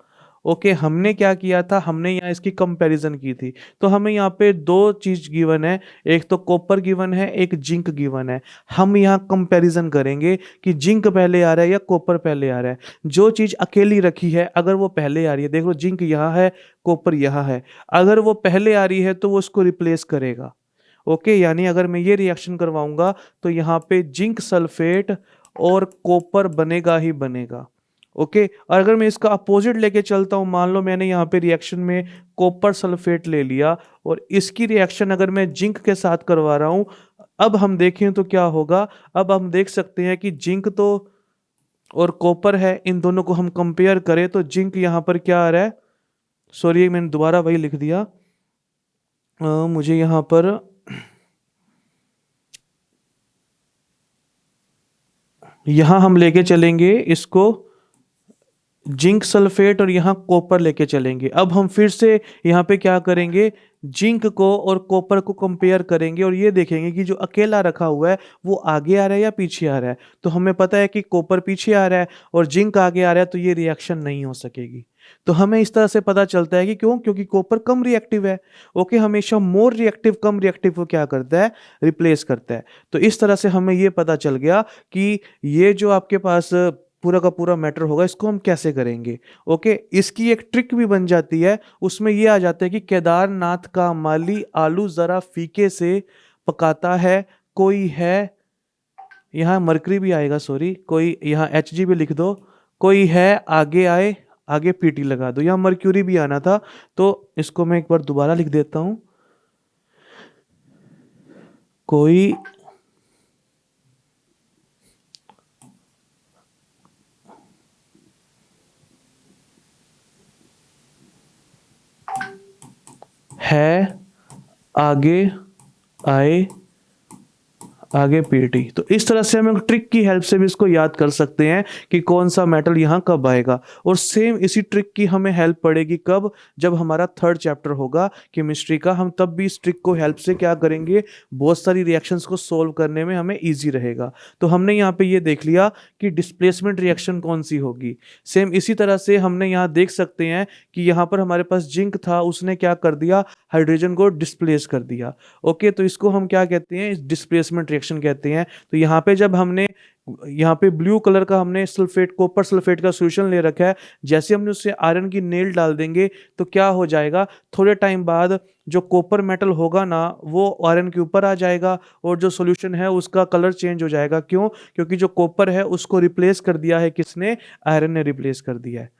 ओके, हमने क्या किया था, हमने यहाँ इसकी कंपैरिजन की थी। तो हमें यहाँ पे दो चीज गिवन है, एक तो कॉपर गिवन है, एक जिंक गिवन है। हम यहाँ कंपैरिजन करेंगे कि जिंक पहले आ रहा है या कॉपर पहले आ रहा है। जो चीज अकेली रखी है अगर वो पहले आ रही है, देख लो जिंक यहाँ है, कॉपर यहाँ है, अगर वो पहले आ रही है तो वो उसको रिप्लेस करेगा। ओके, यानी अगर मैं ये रिएक्शन करवाऊंगा तो यहाँ पे जिंक सल्फेट और कॉपर बनेगा ही बनेगा। ओके, और अगर मैं इसका अपोजिट लेके चलता हूँ, मान लो मैंने यहाँ पे रिएक्शन में कॉपर सल्फेट ले लिया और इसकी रिएक्शन अगर मैं जिंक के साथ करवा रहा हूँ, अब हम देखें तो क्या होगा, अब हम देख सकते हैं कि जिंक तो और कॉपर है, इन दोनों को हम कंपेयर करें तो जिंक यहाँ पर क्या आ रहा है, सॉरी मैंने दोबारा वही लिख दिया, मुझे यहाँ पर यहाँ हम लेके चलेंगे इसको, जिंक सल्फेट और यहाँ कॉपर लेके चलेंगे। अब हम फिर से यहाँ पे क्या करेंगे, जिंक को और कॉपर को कंपेयर करेंगे और ये देखेंगे कि जो अकेला रखा हुआ है वो आगे आ रहा है या पीछे आ रहा है। तो हमें पता है कि कॉपर पीछे आ रहा है और जिंक आगे आ रहा है, तो ये रिएक्शन नहीं हो सकेगी। तो हमें इस तरह से पता चलता है कि क्यों, क्योंकि कॉपर कम रिएक्टिव है। ओके, हमेशा मोर रिएक्टिव कम रिएक्टिव को क्या करता है, रिप्लेस करता है। तो इस तरह से हमें ये पता चल गया कि ये जो आपके पास पूरा का पूरा मैटर होगा, इसको हम कैसे करेंगे। ओके, इसकी एक ट्रिक भी बन जाती है, उसमें ये आ जाता है कि केदारनाथ का माली आलू जरा फीके से पकाता है, कोई है, यहाँ मरकरी भी आएगा, सॉरी, कोई यहाँ एच जी भी लिख दो, कोई है आगे आए, आगे पीटी लगा दो, यहाँ मर्क्यूरी भी आना था, तो इसको मैं एक बार दोबारा लिख देता हूं, कोई है आगे आए, आगे पीटी। तो इस तरह से हम एक ट्रिक की हेल्प से भी इसको याद कर सकते हैं कि कौन सा मेटल यहाँ कब आएगा। और सेम इसी ट्रिक की हमें हेल्प पड़ेगी कब, जब हमारा थर्ड चैप्टर होगा केमिस्ट्री का। हम तब भी इस ट्रिक को हेल्प से क्या करेंगे, बहुत सारी रिएक्शंस को सोल्व करने में हमें ईजी रहेगा। तो हमने यहाँ पे ये देख लिया कि डिस्प्लेसमेंट रिएक्शन कौन सी होगी। सेम इसी तरह से हमने यहाँ देख सकते हैं कि यहाँ पर हमारे पास जिंक था, उसने क्या कर दिया, हाइड्रोजन को डिस्प्लेस कर दिया। ओके, तो इसको हम क्या कहते हैं, डिस्प्लेसमेंट रिएक्शन कहते हैं। तो यहाँ पे जब हमने यहाँ पे ब्लू कलर का हमने सल्फेट, कॉपर सल्फेट का सॉल्यूशन ले रखा है, जैसे हमने उससे आयरन की नेल डाल देंगे तो क्या हो जाएगा, थोड़े टाइम बाद जो कॉपर मेटल होगा ना वो आयरन के ऊपर आ जाएगा और जो सॉल्यूशन है उसका कलर चेंज हो जाएगा। क्यों, क्योंकि जो कॉपर है उसको रिप्लेस कर दिया है किसने, आयरन ने रिप्लेस कर दिया है।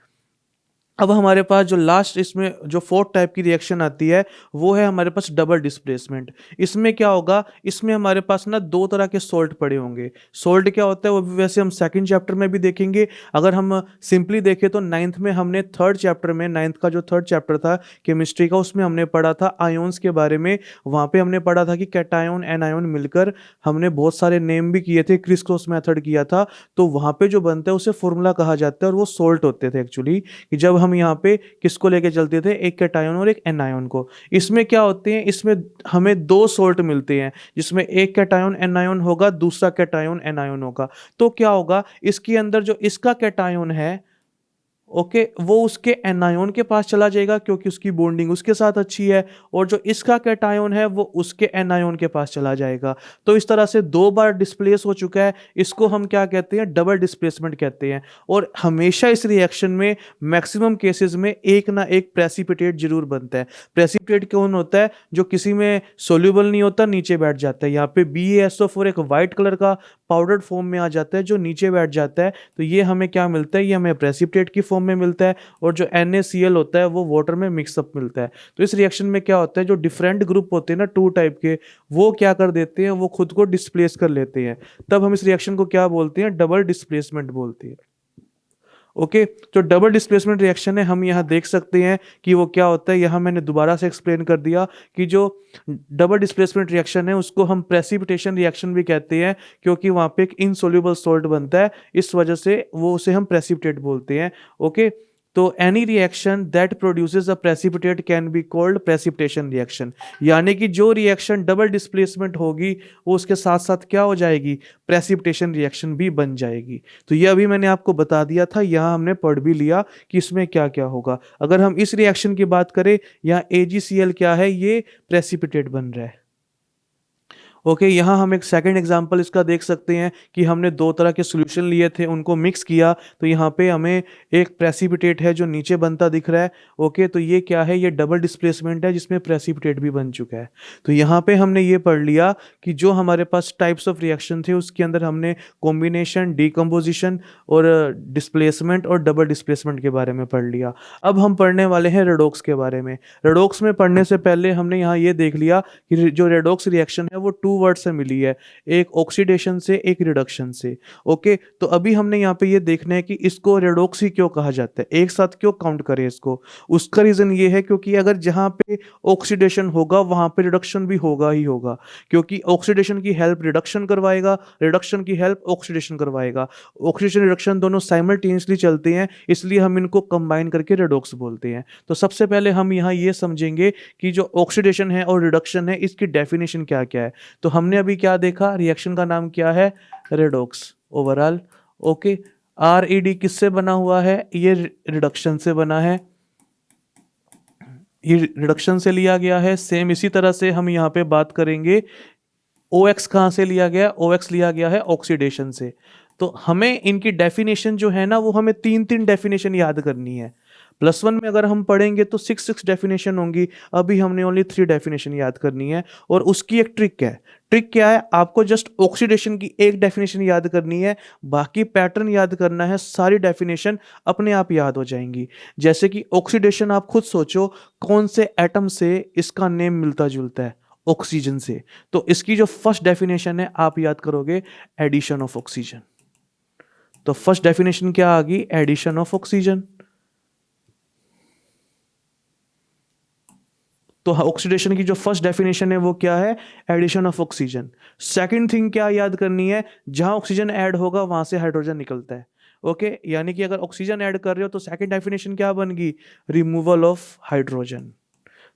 अब हमारे पास जो लास्ट इसमें जो फोर्थ टाइप की रिएक्शन आती है वो है हमारे पास डबल डिस्प्लेसमेंट। इसमें क्या होगा, इसमें हमारे पास ना दो तरह के सोल्ट पड़े होंगे। सोल्ट क्या होता है वो भी वैसे हम सेकंड चैप्टर में भी देखेंगे। अगर हम सिंपली देखें तो नाइन्थ में हमने थर्ड चैप्टर में, नाइन्थ का जो थर्ड चैप्टर था केमिस्ट्री का, उसमें हमने पढ़ा था आयोन्स के बारे में। वहाँ पे हमने पढ़ा था कि कैटायोन एनायोन मिलकर हमने बहुत सारे नेम भी किए थे, क्रिस क्रॉस मेथड किया था। तो वहाँ पे जो बनता है उसे फॉर्मूला कहा जाता है और वो सोल्ट होते थे एक्चुअली, कि जब हम यहाँ पे किसको लेके चलते थे, एक कैटायन और एक एनायन को। इसमें क्या होते हैं, इसमें हमें दो सोल्ट मिलते हैं, जिसमें एक कैटायन एनायन होगा, दूसरा कैटायन एनायन होगा। तो क्या होगा, इसके अंदर जो इसका कैटायन है, ओके, वो उसके एनायन के पास चला जाएगा क्योंकि उसकी बॉन्डिंग उसके साथ अच्छी है, और जो इसका कैटायन है वो उसके एनायन के पास चला जाएगा। तो इस तरह से दो बार डिस्प्लेस हो चुका है, इसको हम क्या कहते हैं, डबल डिस्प्लेसमेंट कहते हैं। और हमेशा इस रिएक्शन में मैक्सिमम केसेस में एक ना एक प्रेसिपिटेट जरूर बनता है। प्रेसिपिटेट कौन होता है, जो किसी में सोल्यूबल नहीं होता, नीचे बैठ जाता है। यहाँ पे BaSO4 एक वाइट कलर का पाउडर्ड फॉर्म में आ जाता है जो नीचे बैठ जाता है। तो ये हमें क्या मिलता है, ये हमें प्रेसिपिटेट की फॉर्म में मिलता है, और जो NaCl होता है वो वाटर में मिक्सअप मिलता है। तो इस रिएक्शन में क्या होता है, जो डिफरेंट ग्रुप होते हैं ना टू टाइप के, वो क्या कर देते हैं, वो खुद को डिस्प्लेस कर लेते हैं। तब हम इस रिएक्शन को क्या बोलते हैं, डबल डिस्प्लेसमेंट बोलते हैं। ओके, तो डबल डिस्प्लेसमेंट रिएक्शन है, हम यहाँ देख सकते हैं कि वो क्या होता है। यहाँ मैंने दोबारा से एक्सप्लेन कर दिया कि जो डबल डिस्प्लेसमेंट रिएक्शन है उसको हम प्रेसिपिटेशन रिएक्शन भी कहते हैं, क्योंकि वहाँ पे एक इनसोल्यूबल सॉल्ट बनता है, इस वजह से वो उसे हम प्रेसिपिटेट बोलते हैं। ओके, तो any reaction that produces a precipitate can be called precipitation reaction. यानी कि जो रिएक्शन डबल डिस्प्लेसमेंट होगी वो उसके साथ साथ क्या हो जाएगी, प्रेसिपिटेशन रिएक्शन भी बन जाएगी। तो ये अभी मैंने आपको बता दिया था, यहाँ हमने पढ़ भी लिया कि इसमें क्या क्या होगा। अगर हम इस रिएक्शन की बात करें, यहाँ AgCl क्या है, ये प्रेसिपिटेट बन रहा है। ओके, यहाँ हम एक सेकंड एग्जांपल इसका देख सकते हैं कि हमने दो तरह के सॉल्यूशन लिए थे, उनको मिक्स किया, तो यहाँ पे हमें एक प्रेसिपिटेट है जो नीचे बनता दिख रहा है। ओके, तो ये क्या है, ये डबल डिस्प्लेसमेंट है जिसमें प्रेसिपिटेट भी बन चुका है। तो यहाँ पे हमने ये पढ़ लिया कि जो हमारे पास टाइप्स ऑफ रिएक्शन थे उसके अंदर हमने कॉम्बिनेशन, डीकम्पोजिशन और डिस्प्लेसमेंट और डबल डिस्प्लेसमेंट के बारे में पढ़ लिया। अब हम पढ़ने वाले हैं रेडॉक्स के बारे में। रेडॉक्स में पढ़ने से पहले हमने यहाँ ये देख लिया कि जो रेडॉक्स रिएक्शन है वो टू टू वर्ड से मिली है, एक ऑक्सीडेशन से, एक रिडक्शन से। ओके, तो अभी हमने यहाँ पे ये देखना है कि इसको रेडॉक्स ही क्यों कहा जाता है, एक साथ क्यों काउंट करें इसको। उसका रीज़न ये है क्योंकि अगर जहाँ पे ऑक्सीडेशन होगा वहाँ पे रिडक्शन भी होगा ही होगा, क्योंकि ऑक्सीडेशन की हेल्प रिडक्शन करवाएगा, रिडक्शन की हेल्प ऑक्सीडेशन करवाएगा। ऑक्सीडेशन रिडक्शन दोनों साइमल्टेनियसली चलते हैं, इसलिए हम इनको कंबाइन करके रेडॉक्स बोलते हैं। तो सबसे पहले हम यहाँ ये समझेंगे कि जो ऑक्सीडेशन है और रिडक्शन है इसकी डेफिनेशन क्या क्या है। तो हमने अभी क्या देखा, रिएक्शन का नाम क्या है, रेडॉक्स ओवरऑल। ओके, RED किससे बना हुआ है, ये रिडक्शन से बना है, ये रिडक्शन से लिया गया है। सेम इसी तरह से हम यहाँ पे बात करेंगे OX कहाँ से लिया गया, OX लिया गया है ऑक्सीडेशन से। तो हमें इनकी डेफिनेशन जो है ना वो हमें तीन तीन डेफिनेशन याद करनी है। +1 में अगर हम पढ़ेंगे तो 6 डेफिनेशन होंगी, अभी हमने ओनली 3 डेफिनेशन याद करनी है। और उसकी एक ट्रिक है, ट्रिक क्या है, आपको जस्ट ऑक्सीडेशन की एक डेफिनेशन याद करनी है, बाकी पैटर्न याद करना है, सारी डेफिनेशन अपने आप याद हो जाएंगी। जैसे कि ऑक्सीडेशन आप खुद सोचो, कौन से एटम से इसका नेम मिलता जुलता है, ऑक्सीजन से। तो इसकी जो फर्स्ट डेफिनेशन है आप याद करोगे, एडिशन ऑफ ऑक्सीजन। तो फर्स्ट डेफिनेशन क्या आ गई, एडिशन ऑफ ऑक्सीजन। तो ऑक्सीडेशन की जो फर्स्ट डेफिनेशन है वो क्या है, addition of oxygen. Second thing क्या याद करनी है, जहां ऑक्सीजन ऐड होगा वहां से हाइड्रोजन निकलता है। ओके, यानी कि अगर ऑक्सीजन ऐड कर रहे हो तो सेकंड डेफिनेशन क्या बन गई, रिमूवल ऑफ हाइड्रोजन।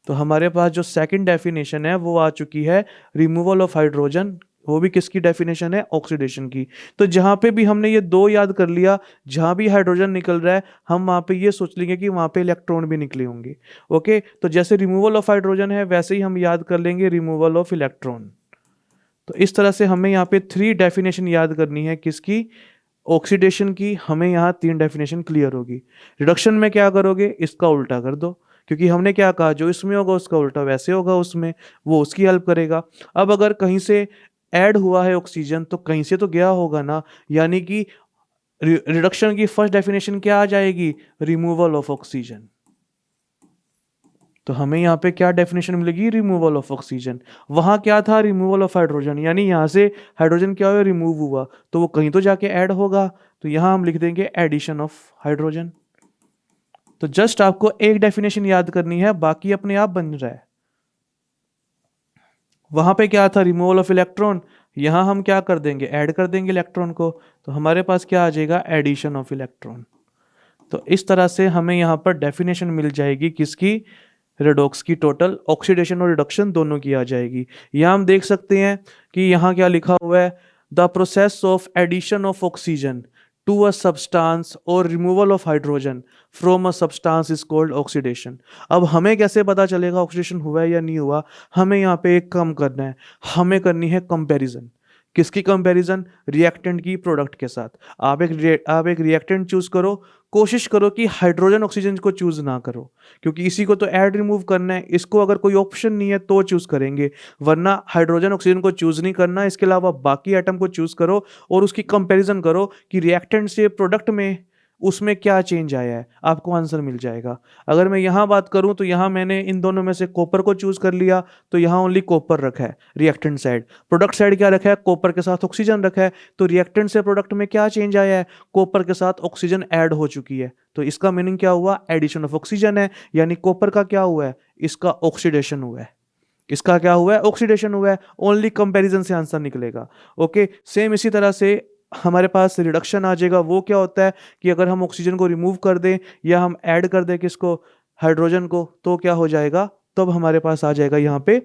तो हमारे पास जो सेकंड डेफिनेशन है वो आ चुकी है, रिमूवल ऑफ हाइड्रोजन। वो भी किसकी डेफिनेशन है, ऑक्सीडेशन की। तो जहां पे भी हमने ये दो याद कर लिया, जहां भी हाइड्रोजन निकल रहा है हम वहां पे ये सोच लेंगे कि वहां पे इलेक्ट्रॉन भी निकले होंगे। ओके, तो जैसे रिमूवल ऑफ हाइड्रोजन है वैसे ही हम याद कर लेंगे रिमूवल ऑफ इलेक्ट्रॉन। तो इस तरह से हमें यहाँ पे 3 डेफिनेशन याद करनी है, किसकी, ऑक्सीडेशन की। हमें यहाँ 3 डेफिनेशन क्लियर होगी। रिडक्शन में क्या करोगे, इसका उल्टा कर दो, क्योंकि हमने क्या कहा, जो इसमें होगा उसका उल्टा वैसे होगा उसमें, वो उसकी हेल्प करेगा। अब अगर कहीं से ऐड हुआ है ऑक्सीजन तो कहीं से तो गया होगा ना, यानी कि रिडक्शन की फर्स्ट डेफिनेशन क्या आ जाएगी, रिमूवल ऑफ ऑक्सीजन। तो हमें यहाँ पे क्या डेफिनेशन मिलेगी, रिमूवल ऑफ ऑक्सीजन। वहां क्या था, रिमूवल ऑफ हाइड्रोजन, यानी यहाँ से हाइड्रोजन क्या हुआ, रिमूव हुआ, तो वो कहीं तो जाके ऐड होगा। तो यहाँ हम लिख देंगे एडिशन ऑफ हाइड्रोजन। तो जस्ट आपको एक डेफिनेशन याद करनी है, बाकी अपने आप बन रहा है। वहां पे क्या था, रिमूवल ऑफ इलेक्ट्रॉन, यहां हम क्या कर देंगे, ऐड कर देंगे इलेक्ट्रॉन को। तो हमारे पास क्या आ जाएगा, एडिशन ऑफ इलेक्ट्रॉन। तो इस तरह से हमें यहाँ पर डेफिनेशन मिल जाएगी, किसकी, रेडॉक्स की। टोटल ऑक्सीडेशन और रिडक्शन दोनों की आ जाएगी। यहाँ हम देख सकते हैं कि यहाँ क्या लिखा हुआ है, the process of addition of oxygen to a substance और removal of hydrogen from a substance is called oxidation. अब हमें कैसे पता चलेगा ऑक्सीडेशन हुआ है या नहीं हुआ, हमें यहाँ पे एक काम करना है, हमें करनी है कंपैरिजन। किसकी कंपैरिजन, रिएक्टेंट की प्रोडक्ट के साथ। आप एक रिएक्टेंट चूज करो, कोशिश करो कि हाइड्रोजन ऑक्सीजन को चूज ना करो, क्योंकि इसी को तो ऐड रिमूव करना है। इसको अगर कोई ऑप्शन नहीं है तो चूज करेंगे, वरना हाइड्रोजन ऑक्सीजन को चूज नहीं करना। इसके अलावा बाकी एटम को चूज करो और उसकी कंपैरिजन करो कि रिएक्टेंट से प्रोडक्ट में उसमें क्या चेंज आया है, आपको आंसर मिल जाएगा। अगर मैं यहाँ बात करूँ तो यहाँ मैंने इन दोनों में से कॉपर को चूज कर लिया, तो यहाँ ओनली कॉपर रखा है रिएक्टेंट साइड। प्रोडक्ट साइड क्या रखा है, कॉपर के साथ ऑक्सीजन रखा है। तो रिएक्टेंट से प्रोडक्ट में क्या चेंज आया है, कॉपर के साथ ऑक्सीजन ऐड हो चुकी है। तो इसका मीनिंग क्या हुआ, एडिशन ऑफ ऑक्सीजन है, यानी कॉपर का क्या हुआ है, इसका ऑक्सीडेशन हुआ है। इसका क्या हुआ है, ऑक्सीडेशन हुआ है। ओनली कंपैरिजन से आंसर निकलेगा। ओके, सेम इसी तरह से हमारे पास रिडक्शन आ जाएगा। वो क्या होता है कि अगर हम ऑक्सीजन को रिमूव कर दें या हम ऐड कर दें किसको, हाइड्रोजन को, तो क्या हो जाएगा, तब हमारे पास आ जाएगा यहाँ पे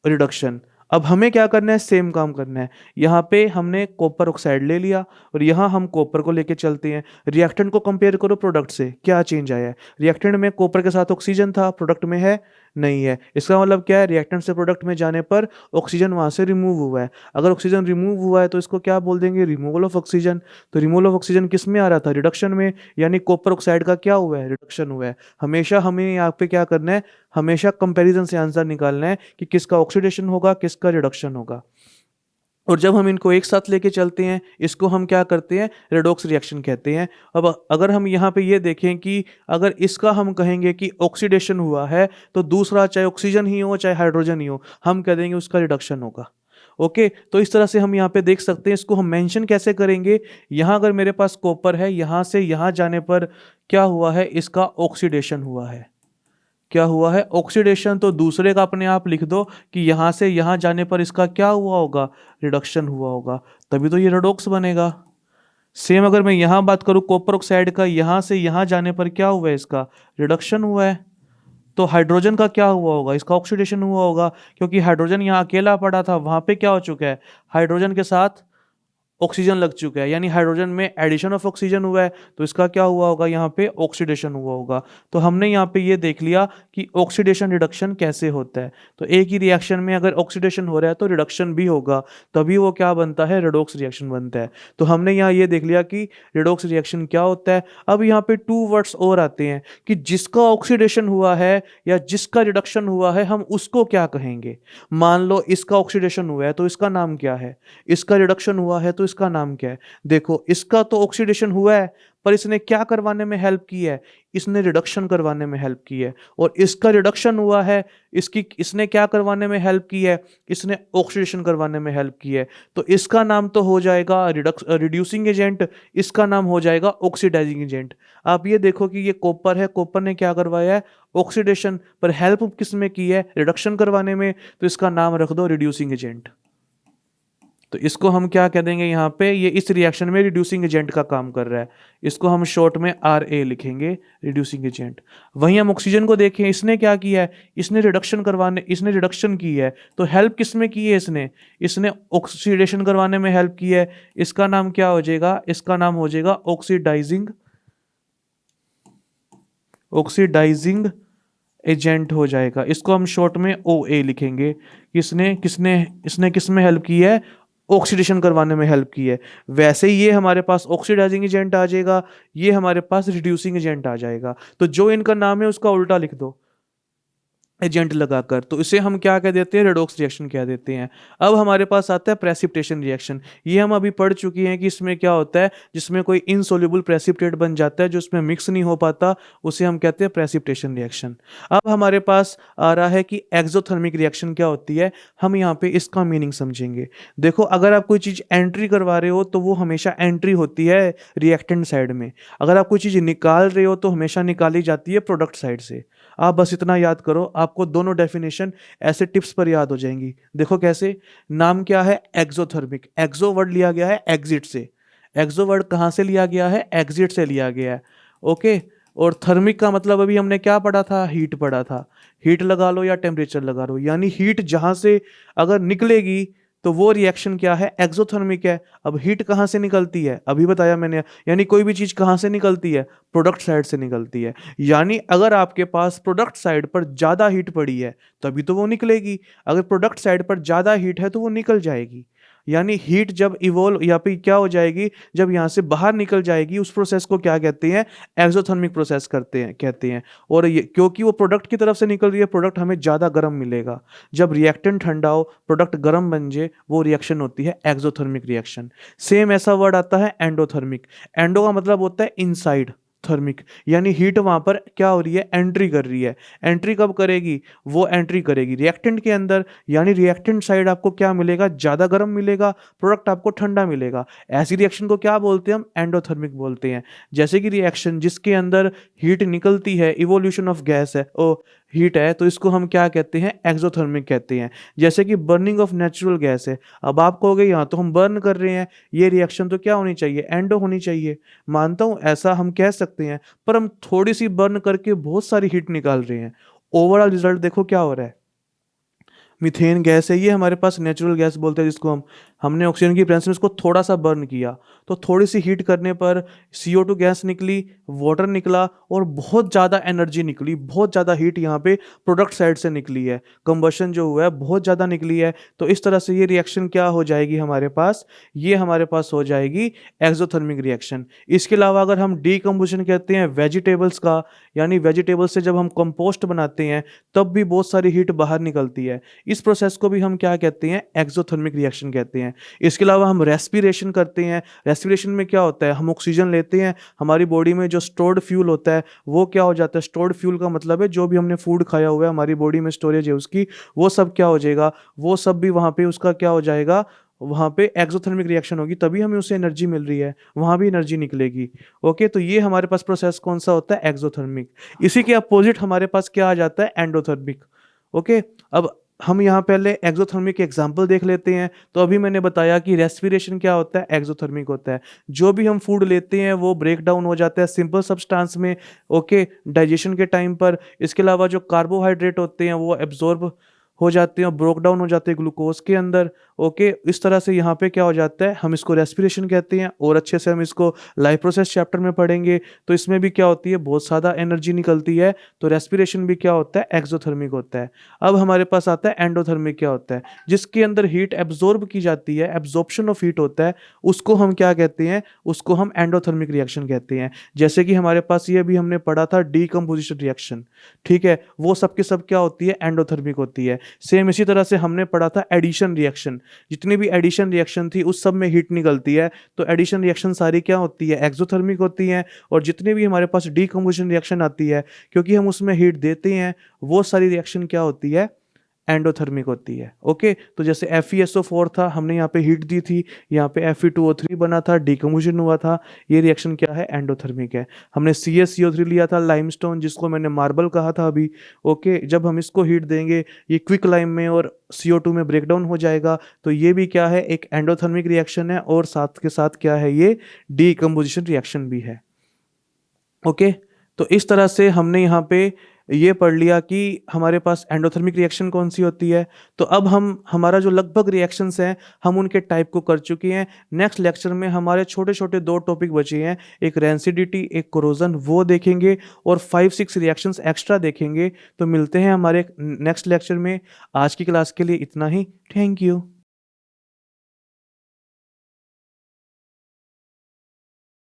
रिडक्शन। अब हमें क्या करना है, सेम काम करना है। यहाँ पे हमने कॉपर ऑक्साइड ले लिया और यहाँ हम कॉपर को लेके चलते हैं। रिएक्टेंट को कंपेयर करो प्रोडक्ट से, क्या चेंज आया है। रिएक्टेंट में कॉपर के साथ ऑक्सीजन था, प्रोडक्ट में है नहीं है। इसका मतलब क्या है, रिएक्टेंट से प्रोडक्ट में जाने पर ऑक्सीजन वहाँ से रिमूव हुआ है। अगर ऑक्सीजन रिमूव हुआ है तो इसको क्या बोल देंगे, रिमूवल ऑफ ऑक्सीजन। तो रिमूवल ऑफ ऑक्सीजन किस में आ रहा था, रिडक्शन में, यानी कॉपर ऑक्साइड का क्या हुआ है, रिडक्शन हुआ है। हमेशा हमें यहाँ पे क्या करना है, हमेशा कंपैरिजन से आंसर निकालना है कि किसका ऑक्सीडेशन होगा, किसका रिडक्शन होगा। और जब हम इनको एक साथ लेके चलते हैं, इसको हम क्या करते हैं, रेडॉक्स रिएक्शन कहते हैं। अब अगर हम यहाँ पे ये देखें कि अगर इसका हम कहेंगे कि ऑक्सीडेशन हुआ है, तो दूसरा चाहे ऑक्सीजन ही हो चाहे हाइड्रोजन ही हो, हम कह देंगे उसका रिडक्शन होगा। ओके, तो इस तरह से हम यहाँ पे देख सकते हैं। इसको हम मेंशन कैसे करेंगे, यहाँ अगर मेरे पास कॉपर है, यहाँ से यहाँ जाने पर क्या हुआ है, इसका ऑक्सीडेशन हुआ है। क्या हुआ है, ऑक्सीडेशन। तो दूसरे का अपने आप लिख दो कि यहाँ से यहाँ जाने पर इसका क्या हुआ होगा, रिडक्शन हुआ होगा, तभी तो ये रेडॉक्स बनेगा। सेम अगर मैं यहाँ बात करूँ कॉपर ऑक्साइड का, यहाँ से यहाँ जाने पर क्या हुआ है, इसका रिडक्शन हुआ है। तो हाइड्रोजन का क्या हुआ होगा, इसका ऑक्सीडेशन हुआ होगा, क्योंकि हाइड्रोजन यहाँ अकेला पड़ा था, वहां पे क्या हो चुका है, हाइड्रोजन के साथ ऑक्सीजन लग चुका है, यानी हाइड्रोजन में एडिशन ऑफ ऑक्सीजन हुआ है, तो इसका क्या हुआ होगा, यहाँ पे ऑक्सीडेशन हुआ होगा। तो हमने यहाँ पे ये देख लिया कि ऑक्सीडेशन रिडक्शन कैसे होता है। तो एक ही रिएक्शन में अगर ऑक्सीडेशन हो रहा है तो रिडक्शन भी होगा, तभी वो क्या बनता है, रेडॉक्स रिएक्शन बनता है। तो हमने यहाँ ये देख लिया कि रेडॉक्स रिएक्शन क्या होता है। अब यहाँ पे 2 वर्ड्स और आते हैं कि जिसका ऑक्सीडेशन हुआ है या जिसका रिडक्शन हुआ है, हम उसको क्या कहेंगे। मान लो इसका ऑक्सीडेशन हुआ है तो इसका नाम क्या है, इसका रिडक्शन हुआ है तो इसका नाम क्या है। देखो, इसका तो ऑक्सीडेशन हुआ है, पर इसने क्या करवाने में हेल्प की है, इसने रिडक्शन करवाने में हेल्प की है। और इसका रिडक्शन हुआ है, इसने क्या करवाने में हेल्प की है, इसने ऑक्सीडेशन करवाने में हेल्प की है। तो इसका नाम तो हो जाएगा रिड्यूसिंग एजेंट, इसका नाम हो जाएगा ऑक्सीडाइजिंग एजेंट। आप ये देखो कि ये कॉपर है, कॉपर ने क्या करवाया है, ऑक्सीडेशन, पर हेल्प किस में की है, रिडक्शन करवाने में, तो इसका नाम रख दो रिड्यूसिंग एजेंट। तो इसको हम क्या कह देंगे, यहाँ पे ये इस रिएक्शन में रिड्यूसिंग एजेंट का काम कर रहा है, इसको हम शॉर्ट में RA लिखेंगे, रिड्यूसिंग एजेंट। वहीं हम ऑक्सीजन को देखें, इसने क्या किया है, इसने रिडक्शन की है, तो हेल्प किस में की है, इसने ऑक्सीडेशन करवाने में हेल्प की है। इसका नाम क्या हो जाएगा, इसका नाम हो जाएगा ऑक्सीडाइजिंग एजेंट हो जाएगा। इसको हम शॉर्ट में OA लिखेंगे। इसने किस में हेल्प की है, ऑक्सीडेशन करवाने में हेल्प की है। वैसे ही ये हमारे पास ऑक्सीडाइजिंग एजेंट आ जाएगा, ये हमारे पास रिड्यूसिंग एजेंट आ जाएगा। तो जो इनका नाम है उसका उल्टा लिख दो एजेंट लगाकर, तो इसे हम क्या कह देते हैं, रेडॉक्स रिएक्शन कह देते हैं। अब हमारे पास आता है प्रेसिपिटेशन रिएक्शन। ये हम अभी पढ़ चुके हैं कि इसमें क्या होता है, जिसमें कोई इनसोल्यूबल प्रेसिपिटेट बन जाता है जो इसमें मिक्स नहीं हो पाता, उसे हम कहते हैं प्रेसिपिटेशन रिएक्शन। अब हमारे पास आ रहा है कि एक्सोथर्मिक रिएक्शन क्या होती है, हम यहाँ पे इसका मीनिंग समझेंगे। देखो, अगर आप कोई चीज़ एंट्री करवा रहे हो तो वो हमेशा एंट्री होती है रिएक्टेंट साइड में, अगर आप कोई चीज़ निकाल रहे हो तो हमेशा निकाली जाती है प्रोडक्ट साइड से। आप बस इतना याद करो, आपको दोनों डेफिनेशन ऐसे टिप्स पर याद हो जाएंगी। देखो कैसे, नाम क्या है, एक्सोथर्मिक, एक्सो वर्ड लिया गया है एग्जिट से, एक्सो वर्ड कहाँ से लिया गया है, एग्जिट से लिया गया है। ओके, और थर्मिक का मतलब अभी हमने क्या पढ़ा था, हीट पढ़ा था। हीट लगा लो या टेम्परेचर लगा लो, यानी हीट जहाँ से अगर निकलेगी तो वो रिएक्शन क्या है, एक्सोथर्मिक है। अब हीट कहाँ से निकलती है, अभी बताया मैंने, यानी कोई भी चीज़ कहाँ से निकलती है, प्रोडक्ट साइड से निकलती है। यानी अगर आपके पास प्रोडक्ट साइड पर ज़्यादा हीट पड़ी है तभी तो वो निकलेगी, अगर प्रोडक्ट साइड पर ज़्यादा हीट है तो वो निकल जाएगी। यानी हीट जब इवोल्व या फिर क्या हो जाएगी, जब यहाँ से बाहर निकल जाएगी, उस प्रोसेस को क्या कहते हैं, एक्सोथर्मिक प्रोसेस कहते हैं। और ये क्योंकि वो प्रोडक्ट की तरफ से निकल रही है, प्रोडक्ट हमें ज़्यादा गर्म मिलेगा। जब रिएक्टेंट ठंडा हो, प्रोडक्ट गर्म बन जाए, वो रिएक्शन होती है एक्सोथर्मिक रिएक्शन। सेम ऐसा वर्ड आता है एंडोथर्मिक। एंडो का मतलब होता है इनसाइड, थर्मिक यानी हीट वहां पर क्या हो रही है, एंट्री कर रही है। एंट्री कब करेगी, वो एंट्री करेगी रिएक्टेंट के अंदर, यानी रिएक्टेंट साइड आपको क्या मिलेगा, ज़्यादा गर्म मिलेगा, प्रोडक्ट आपको ठंडा मिलेगा। ऐसी रिएक्शन को क्या बोलते हैं हम, एंडोथर्मिक बोलते हैं। जैसे कि रिएक्शन जिसके अंदर हीट निकलती है, इवोल्यूशन ऑफ गैस है, ओ हीट है, तो इसको हम क्या कहते हैं, एक्सोथर्मिक कहते हैं। जैसे कि बर्निंग ऑफ नेचुरल गैस है, अब आप कहोगे यहाँ तो हम बर्न कर रहे हैं, ये रिएक्शन तो क्या होनी चाहिए, एंडो होनी चाहिए। मानता हूँ ऐसा हम कह सकते हैं, पर हम थोड़ी सी बर्न करके बहुत सारी हीट निकाल रहे हैं। ओवरऑल रिजल्ट देखो क्या हो रहा है, मीथेन गैस है, ये हमारे पास नेचुरल गैस बोलते हैं जिसको हमने ऑक्सीजन की प्रेजेंस में इसको थोड़ा सा बर्न किया, तो थोड़ी सी हीट करने पर CO2 गैस निकली, वाटर निकला और बहुत ज़्यादा एनर्जी निकली, बहुत ज़्यादा हीट यहाँ पे प्रोडक्ट साइड से निकली है, कंबशन जो हुआ है बहुत ज़्यादा निकली है। तो इस तरह से ये रिएक्शन क्या हो जाएगी हमारे पास, ये हमारे पास हो जाएगी एक्सोथर्मिक रिएक्शन। इसके अलावा अगर हम डीकम्पोजिशन कहते हैं वेजिटेबल्स का, यानी वेजिटेबल्स से जब हम कंपोस्ट बनाते हैं तब भी बहुत सारी हीट बाहर निकलती है। इस प्रोसेस को भी हम क्या कहते हैं, एक्सोथर्मिक रिएक्शन कहते हैं। इसके अलावा हम रेस्पिरेशन करते हैं। रेस्पिरेशन में क्या होता है, हम ऑक्सीजन लेते हैं, हमारी बॉडी में जो स्टोर्ड फ्यूल होता है वो क्या हो जाता है, स्टोर्ड फ्यूल का मतलब है जो भी हमने फूड खाया हुआ है, हमारी बॉडी में स्टोरेज है उसकी, वो सब क्या हो जाएगा, वो सब भी वहाँ पे उसका क्या हो जाएगा, वहाँ पे एक्सोथर्मिक रिएक्शन होगी, तभी हमें उससे एनर्जी मिल रही है, वहाँ भी एनर्जी निकलेगी। ओके, तो ये हमारे पास प्रोसेस कौन सा होता है, एक्सोथर्मिक। इसी के अपोजिट हमारे पास क्या आ जाता है, एंडोथर्मिक। ओके, अब हम यहाँ पहले एक्सोथर्मिक एग्जांपल देख लेते हैं। तो अभी मैंने बताया कि रेस्पिरेशन क्या होता है, एक्सोथर्मिक होता है। जो भी हम फूड लेते हैं वो ब्रेक डाउन हो जाता है सिंपल सब्सटेंस में, ओके, डाइजेशन के टाइम पर। इसके अलावा जो कार्बोहाइड्रेट होते हैं वो एब्जॉर्ब हो जाते हैं और ब्रोक डाउन हो जाते हैं ग्लूकोज के अंदर। ओके, इस तरह से यहाँ पे क्या हो जाता है, हम इसको रेस्पिरेशन कहते हैं, और अच्छे से हम इसको लाइफ प्रोसेस चैप्टर में पढ़ेंगे। तो इसमें भी क्या होती है, बहुत ज़्यादा एनर्जी निकलती है, तो रेस्पिरेशन भी क्या होता है, एक्सोथर्मिक होता है। अब हमारे पास आता है एंडोथर्मिक, क्या होता है, जिसके अंदर हीट एब्जॉर्ब की जाती है, एब्जॉर्प्शन ऑफ हीट होता है, उसको हम क्या कहते हैं, उसको हम एंडोथर्मिक रिएक्शन कहते हैं। जैसे कि हमारे पास ये भी हमने पढ़ा था डीकम्पोजिशन रिएक्शन, ठीक है, वो सब के सब क्या होती है, एंडोथर्मिक होती है। सेम इसी तरह से हमने पढ़ा था एडिशन रिएक्शन, जितनी भी एडिशन रिएक्शन थी उस सब में हीट निकलती है, तो एडिशन रिएक्शन सारी क्या होती है, एक्सोथर्मिक होती हैं। और जितने भी हमारे पास डीकम्पोजिशन रिएक्शन आती है, क्योंकि हम उसमें हीट देते हैं, वो सारी रिएक्शन क्या होती है, एंडोथर्मिक होती है। ओके, तो जैसे FeSO4 था, हमने यहाँ पे हीट दी थी, यहाँ पे Fe2O3 बना था, डीकम्पोजिशन हुआ था, ये रिएक्शन क्या है, एंडोथर्मिक है। हमने CaCO3 लिया था, लाइमस्टोन, जिसको मैंने मार्बल कहा था अभी। ओके, जब हम इसको हीट देंगे ये क्विक लाइम में और CO2 में ब्रेक डाउन हो जाएगा, तो ये भी क्या है, एक एंडोथर्मिक रिएक्शन है, और साथ के साथ क्या है, ये डीकम्पोजिशन रिएक्शन भी है। ओके, तो इस तरह से हमने यहाँ पे ये पढ़ लिया कि हमारे पास एंडोथर्मिक रिएक्शन कौन सी होती है। तो अब हम हमारा जो लगभग रिएक्शंस हैं हम उनके टाइप को कर चुके हैं। नेक्स्ट लेक्चर में हमारे छोटे छोटे 2 टॉपिक बचे हैं, एक रेंसिडिटी, एक कोरोजन, वो देखेंगे, और 5-6 रिएक्शंस एक्स्ट्रा देखेंगे। तो मिलते हैं हमारे नेक्स्ट लेक्चर में। आज की क्लास के लिए इतना ही। Thank you.